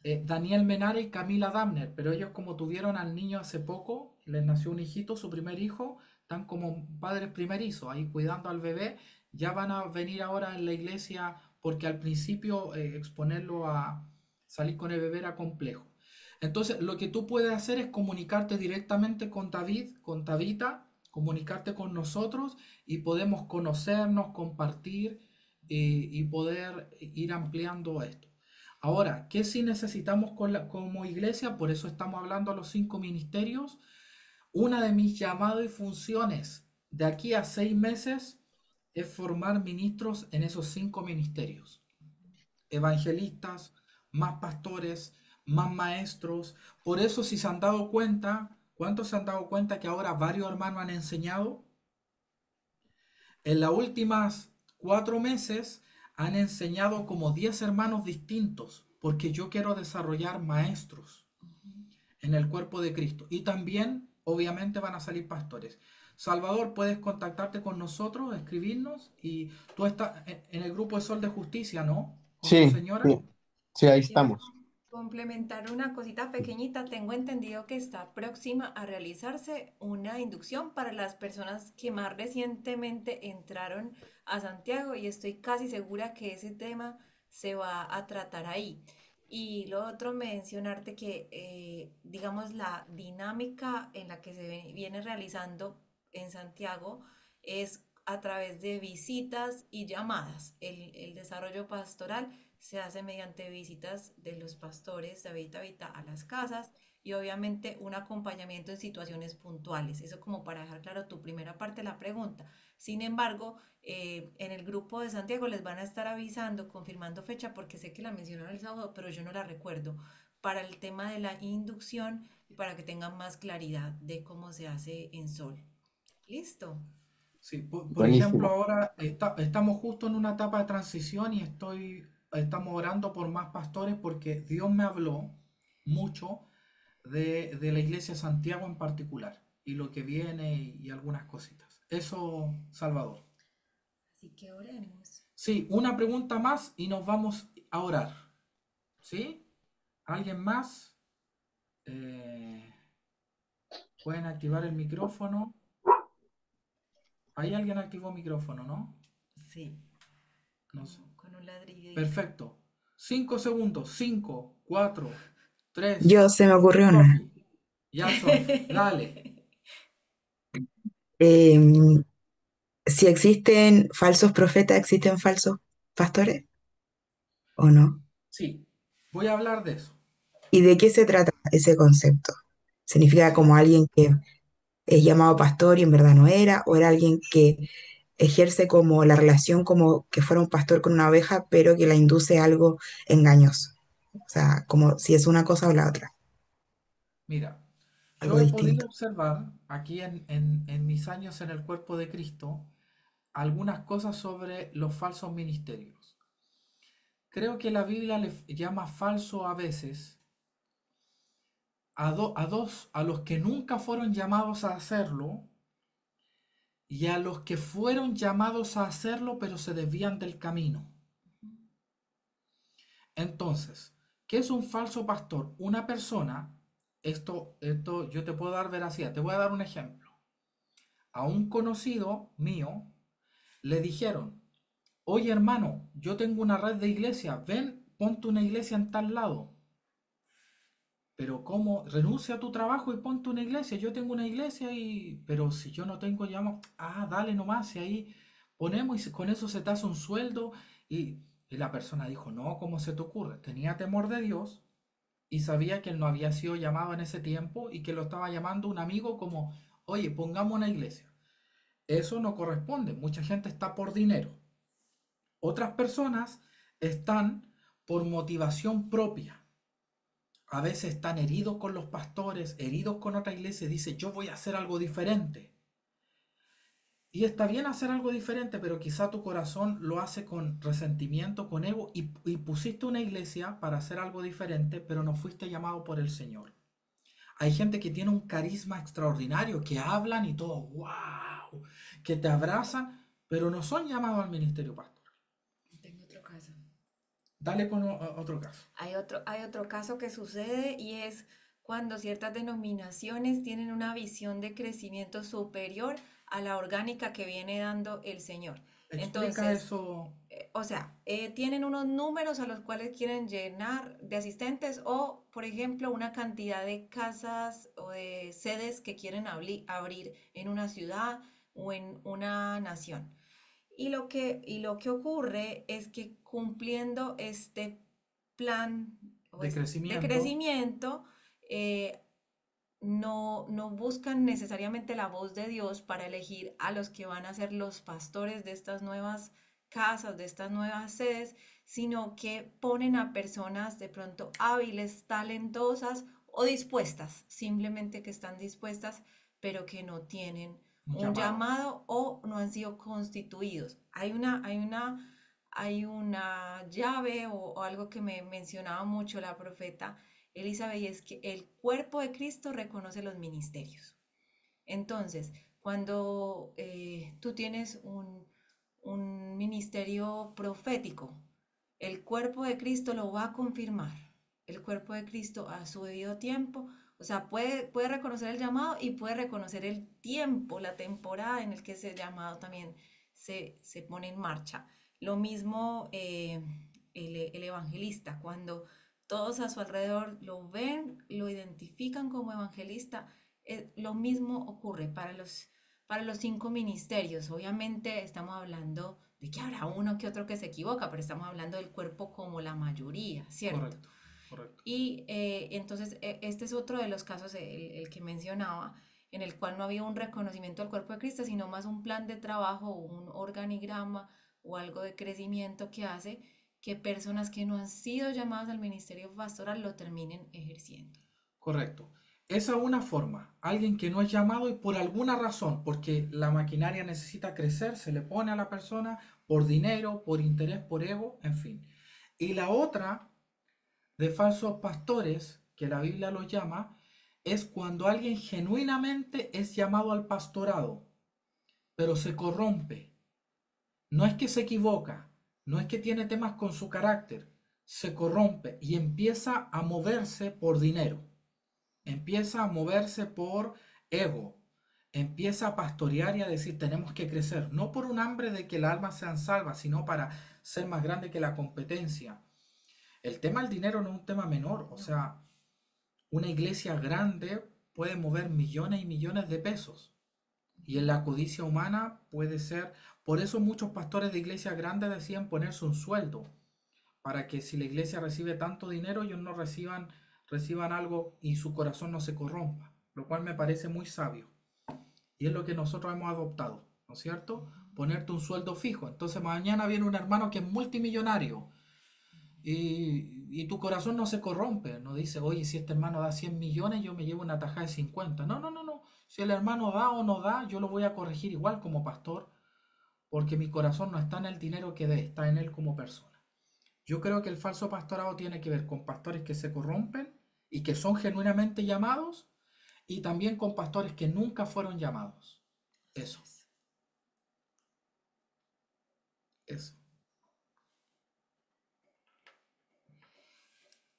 Daniel Menara y Camila Damner, pero ellos como tuvieron al niño hace poco, les nació un hijito, su primer hijo, están como padres primerizos, ahí cuidando al bebé, ya van a venir ahora en la iglesia porque al principio exponerlo a salir con el bebé era complejo. Entonces, lo que tú puedes hacer es comunicarte directamente con David, con Tabita, comunicarte con nosotros y podemos conocernos, compartir y poder ir ampliando esto. Ahora, ¿qué si necesitamos como iglesia? Por eso estamos hablando a los 5 ministerios. Una de mis llamados y funciones de aquí a 6 meses es formar ministros en esos 5 ministerios. Evangelistas, más pastores, más maestros. Por eso si se han dado cuenta, ¿cuántos se han dado cuenta que ahora varios hermanos han enseñado? En las últimas 4 meses han enseñado como 10 hermanos distintos, porque yo quiero desarrollar maestros en el cuerpo de Cristo. Y también, obviamente, van a salir pastores. Salvador, puedes contactarte con nosotros, escribirnos, y tú estás en el grupo de Sol de Justicia, ¿no? Con tu Sí, señora. sí, sí, ahí Quiero estamos. complementar una cosita pequeñita. Tengo entendido que está próxima a realizarse una inducción para las personas que más recientemente entraron a Santiago y estoy casi segura que ese tema se va a tratar ahí. Y lo otro, mencionarte que, digamos, la dinámica en la que viene realizando en Santiago es a través de visitas y llamadas. El desarrollo pastoral se hace mediante visitas de los pastores David y Tabita a las casas y obviamente un acompañamiento en situaciones puntuales. Eso como para dejar claro tu primera parte de la pregunta. Sin embargo, en el grupo de Santiago les van a estar avisando, confirmando fecha, porque sé que la mencionaron el sábado, pero yo no la recuerdo, para el tema de la inducción y para que tengan más claridad de cómo se hace en Sol. ¿Listo? Sí, por ejemplo, Buenísimo. ahora estamos justo en una etapa de transición y estamos orando por más pastores porque Dios me habló mucho de la iglesia de Santiago en particular y lo que viene y algunas cositas. Eso, Salvador. Así que oremos. Sí, una pregunta más y nos vamos a orar. ¿Sí? ¿Alguien más? Eh, ¿Pueden activar el micrófono? Ahí alguien activó micrófono, ¿no? Sí, No sé. con un ladrillo. Perfecto. 5 segundos. 5, 4, 3. Yo se me ocurrió una. Sofi. Ya, Sofi. Dale. Em, si existen falsos profetas, ¿existen falsos pastores o no? Sí, voy a hablar de eso. ¿Y de qué se trata ese concepto? ¿Significa Sí, como alguien que es llamado pastor y en verdad no era? ¿O era alguien que ejerce como la relación como que fuera un pastor con una oveja, pero que la induce a algo engañoso? O sea, como si es una cosa o la otra, mira, algo yo he podido distinto. observar aquí en mis años en el cuerpo de Cristo algunas cosas sobre los falsos ministerios. Creo que la Biblia le llama falso a veces a los que nunca fueron llamados a hacerlo y a los que fueron llamados a hacerlo pero se desvían del camino. Entonces, ¿qué es un falso pastor? Una persona, esto yo te puedo dar veracidad, te voy a dar un ejemplo. A un conocido mío le dijeron, oye hermano, yo tengo una red de iglesia, ven, ponte una iglesia en tal lado. Pero ¿cómo? Renuncia a tu trabajo y ponte una iglesia. Yo tengo una iglesia y... Pero si yo no tengo, llamo... Ah, dale nomás, y ahí ponemos y con eso se te hace un sueldo. Y la persona dijo, no, ¿cómo se te ocurre? Tenía temor de Dios y sabía que él no había sido llamado en ese tiempo y que lo estaba llamando un amigo como, oye, pongamos una iglesia. Eso no corresponde. Mucha gente está por dinero. Otras personas están por motivación propia. A veces están heridos con los pastores, heridos con otra iglesia, y dice, yo voy a hacer algo diferente. Y está bien hacer algo diferente, pero quizá tu corazón lo hace con resentimiento, con ego, y pusiste una iglesia para hacer algo diferente, pero no fuiste llamado por el Señor. Hay gente que tiene un carisma extraordinario, que hablan y todo, wow, que te abrazan, pero no son llamados al ministerio pastoral. Tengo otro caso. Dale con otro caso. Hay otro caso que sucede y es cuando ciertas denominaciones tienen una visión de crecimiento superior a la orgánica que viene dando el Señor. Explica Entonces, eso. o sea, tienen unos números a los cuales quieren llenar de asistentes o, por ejemplo, una cantidad de casas o de sedes que quieren abrir en una ciudad o en una nación. Y lo que ocurre es que cumpliendo este plan De de crecimiento. crecimiento, eh, no buscan necesariamente la voz de Dios para elegir a los que van a ser los pastores de estas nuevas casas, de estas nuevas sedes, sino que ponen a personas de pronto hábiles, talentosas o dispuestas, simplemente que están dispuestas, pero que no tienen Un un llamado. llamado o no han sido constituidos. Hay una llave o algo que me mencionaba mucho la profeta Elizabeth, y es que el cuerpo de Cristo reconoce los ministerios. Entonces, cuando tú tienes un ministerio profético, el cuerpo de Cristo lo va a confirmar. El cuerpo de Cristo a su debido tiempo, o sea, puede reconocer el llamado y puede reconocer el tiempo, la temporada en el que ese llamado también se pone en marcha. Lo mismo el evangelista, cuando todos a su alrededor lo ven, lo identifican como evangelista, lo mismo ocurre para los 5 ministerios. Obviamente estamos hablando de que habrá uno que otro que se equivoca, pero estamos hablando del cuerpo como la mayoría, ¿cierto? Correcto, correcto. Y entonces este es otro de los casos, el que mencionaba, en el cual no había un reconocimiento del cuerpo de Cristo, sino más un plan de trabajo, un organigrama o algo de crecimiento que hace que personas que no han sido llamadas al ministerio pastoral lo terminen ejerciendo. Correcto. Esa es una forma. Alguien que no es llamado y por alguna razón, porque la maquinaria necesita crecer, se le pone a la persona por dinero, por interés, por ego, en fin. Y la otra de falsos pastores, que la Biblia los llama, es cuando alguien genuinamente es llamado al pastorado, pero se corrompe. No es que se equivoca, no es que tiene temas con su carácter, se corrompe y empieza a moverse por dinero, empieza a moverse por ego, empieza a pastorear y a decir tenemos que crecer, no por un hambre de que las almas sean salvas, sino para ser más grande que la competencia. El tema del dinero no es un tema menor, o No. sea, una iglesia grande puede mover millones y millones de pesos. Y en la codicia humana puede ser, por eso muchos pastores de iglesias grandes decían ponerse un sueldo, para que si la iglesia recibe tanto dinero, ellos no reciban algo y su corazón no se corrompa, lo cual me parece muy sabio. Y es lo que nosotros hemos adoptado, ¿no es cierto? Ponerte un sueldo fijo. Entonces mañana viene un hermano que es multimillonario y tu corazón no se corrompe, no dice, oye, si este hermano da 100 millones, yo me llevo una tajada de 50. No, no, no, no. Si el hermano da o no da, yo lo voy a corregir igual como pastor, porque mi corazón no está en el dinero que dé, está en él como persona. Yo creo que el falso pastorado tiene que ver con pastores que se corrompen y que son genuinamente llamados, y también con pastores que nunca fueron llamados. Eso, eso.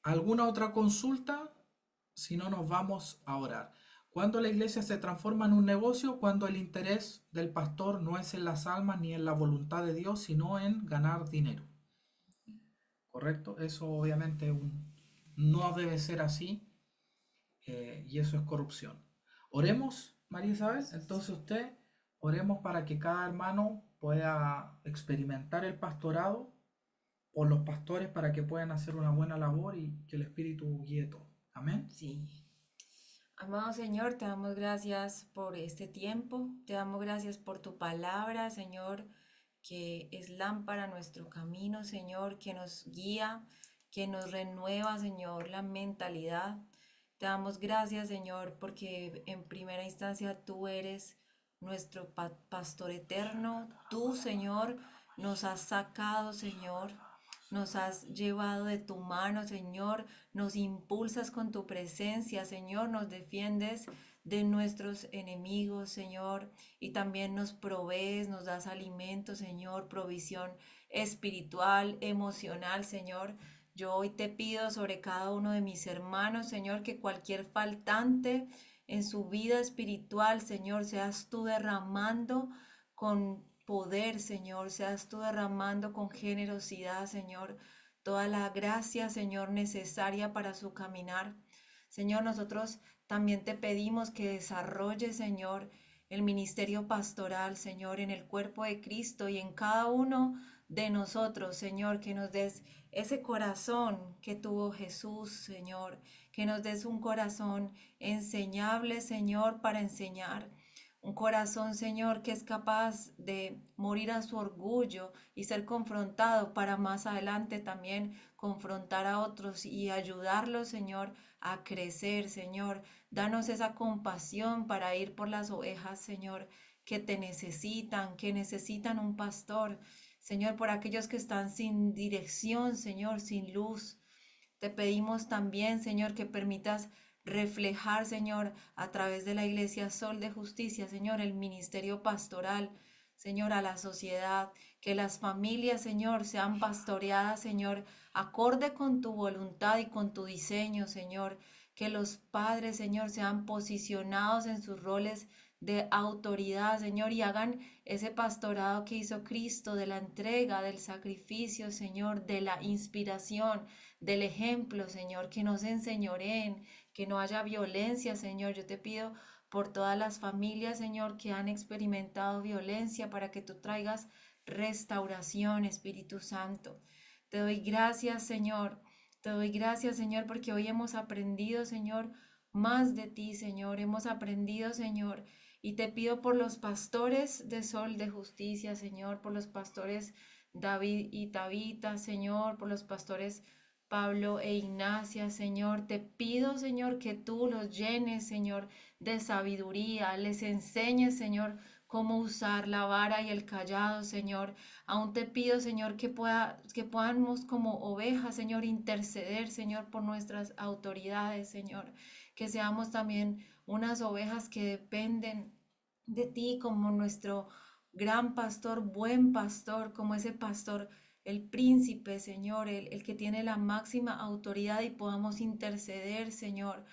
¿Alguna otra consulta? Si no, nos vamos a orar. Cuando la iglesia se transforma en un negocio, cuando el interés del pastor no es en las almas ni en la voluntad de Dios, sino en ganar dinero. ¿Correcto? Eso obviamente no debe ser así, y eso es corrupción. Oremos, María Isabel. Entonces usted, oremos para que cada hermano pueda experimentar el pastorado por los pastores para que puedan hacer una buena labor y que el Espíritu guíe todo. Amén. Sí. Amado Señor, te damos gracias por este tiempo, te damos gracias por tu palabra, Señor, que es lámpara a nuestro camino, Señor, que nos guía, que nos renueva, Señor, la mentalidad. Te damos gracias, Señor, porque en primera instancia tú eres nuestro pastor eterno. Tú, Señor, nos has sacado, Señor. Nos has llevado de tu mano, Señor. Nos impulsas con tu presencia, Señor. Nos defiendes de nuestros enemigos, Señor. Y también nos provees, nos das alimento, Señor. Provisión espiritual, emocional, Señor. Yo hoy te pido sobre cada uno de mis hermanos, Señor, que cualquier faltante en su vida espiritual, Señor, seas tú derramando con poder, Señor, seas tú derramando con generosidad, Señor, toda la gracia, Señor, necesaria para su caminar. Señor, nosotros también te pedimos que desarrolle, Señor, el ministerio pastoral, Señor, en el cuerpo de Cristo y en cada uno de nosotros, Señor, que nos des ese corazón que tuvo Jesús, Señor, que nos des un corazón enseñable, Señor, para enseñar. Un corazón, Señor, que es capaz de morir a su orgullo y ser confrontado para más adelante también confrontar a otros y ayudarlos, Señor, a crecer, Señor. Danos esa compasión para ir por las ovejas, Señor, que necesitan un pastor. Señor, por aquellos que están sin dirección, Señor, sin luz. Te pedimos también, Señor, que permitas reflejar, Señor, a través de la Iglesia Sol de Justicia, Señor, el ministerio pastoral, Señor, a la sociedad, que las familias, Señor, sean pastoreadas, Señor, acorde con tu voluntad y con tu diseño, Señor, que los padres, Señor, sean posicionados en sus roles de autoridad, Señor, y hagan ese pastorado que hizo Cristo, de la entrega, del sacrificio, Señor, de la inspiración, del ejemplo, Señor, que no se enseñoreen, que no haya violencia, Señor. Yo te pido por todas las familias, Señor, que han experimentado violencia, para que tú traigas restauración, Espíritu Santo. Te doy gracias, Señor. Te doy gracias, Señor, porque hoy hemos aprendido, Señor, más de ti, Señor. Hemos aprendido, Señor. Y te pido por los pastores de Sol de Justicia, Señor, por los pastores David y Tabita, Señor, por los pastores Pablo e Ignacia, Señor. Te pido, Señor, que tú los llenes, Señor, de sabiduría, les enseñes, Señor, cómo usar la vara y el callado, Señor. Aún te pido, Señor, que podamos como ovejas, Señor, interceder, Señor, por nuestras autoridades, Señor. Que seamos también unas ovejas que dependen de ti como nuestro gran pastor, buen pastor, como ese pastor, el príncipe, Señor, el que tiene la máxima autoridad, y podamos interceder, Señor,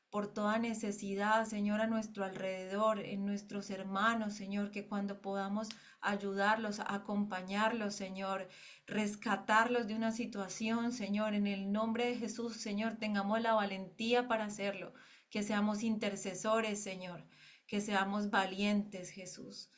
por toda necesidad, Señor, a nuestro alrededor, en nuestros hermanos, Señor, que cuando podamos ayudarlos, acompañarlos, Señor, rescatarlos de una situación, Señor, en el nombre de Jesús, Señor, tengamos la valentía para hacerlo, que seamos intercesores, Señor, que seamos valientes, Jesús.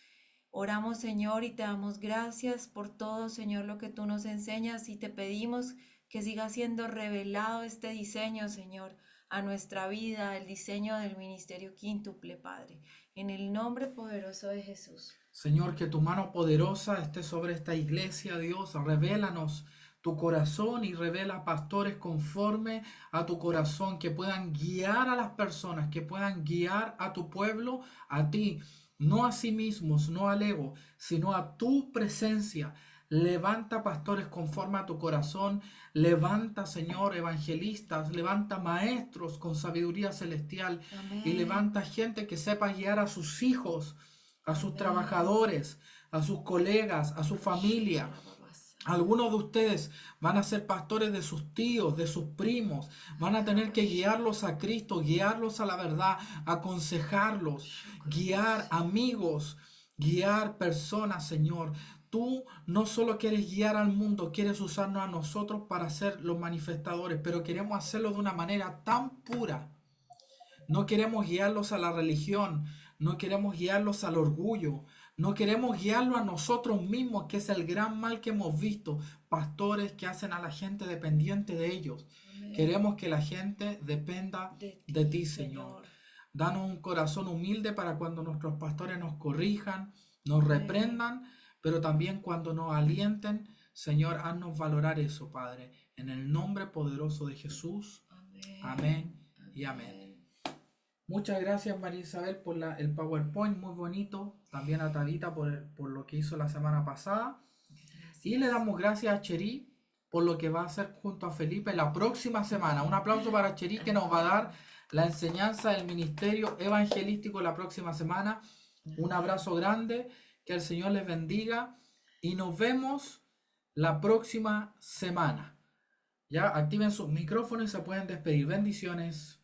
Oramos, Señor, y te damos gracias por todo, Señor, lo que tú nos enseñas, y te pedimos que siga siendo revelado este diseño, Señor, a nuestra vida, el diseño del ministerio quíntuple, Padre, en el nombre poderoso de Jesús. Señor, que tu mano poderosa esté sobre esta iglesia, Dios. Revélanos tu corazón y revela pastores conforme a tu corazón, que puedan guiar a las personas, que puedan guiar a tu pueblo, a ti, no a sí mismos, no al ego, sino a tu presencia. Levanta pastores conforme a tu corazón, levanta, Señor, evangelistas, levanta maestros con sabiduría celestial. Amén. Y levanta gente que sepa guiar a sus hijos, a sus Amén. trabajadores, a sus colegas, a su familia. Algunos de ustedes van a ser pastores de sus tíos, de sus primos. Van a tener que guiarlos a Cristo, guiarlos a la verdad, aconsejarlos, guiar amigos, guiar personas, Señor. Tú no solo quieres guiar al mundo, quieres usarnos a nosotros para ser los manifestadores, pero queremos hacerlo de una manera tan pura. No queremos guiarlos a la religión, no queremos guiarlos al orgullo, no queremos guiarlos a nosotros mismos, que es el gran mal que hemos visto. Pastores que hacen a la gente dependiente de ellos. Amén. Queremos que la gente dependa de ti, Señor. Danos un corazón humilde para cuando nuestros pastores nos corrijan, nos reprendan, pero también cuando nos alienten. Señor, haznos valorar eso, Padre. En el nombre poderoso de Jesús. Amén. Amén y amén. Muchas gracias María Isabel por el PowerPoint, muy bonito. También a Tadita por lo que hizo la semana pasada. Y le Gracias. damos gracias a Cherí por lo que va a hacer junto a Felipe la próxima semana. Un aplauso para Cherí que nos va a dar la enseñanza del ministerio evangelístico la próxima semana. Un abrazo grande, que el Señor les bendiga y nos vemos la próxima semana. Ya activen sus micrófonos y se pueden despedir. Bendiciones.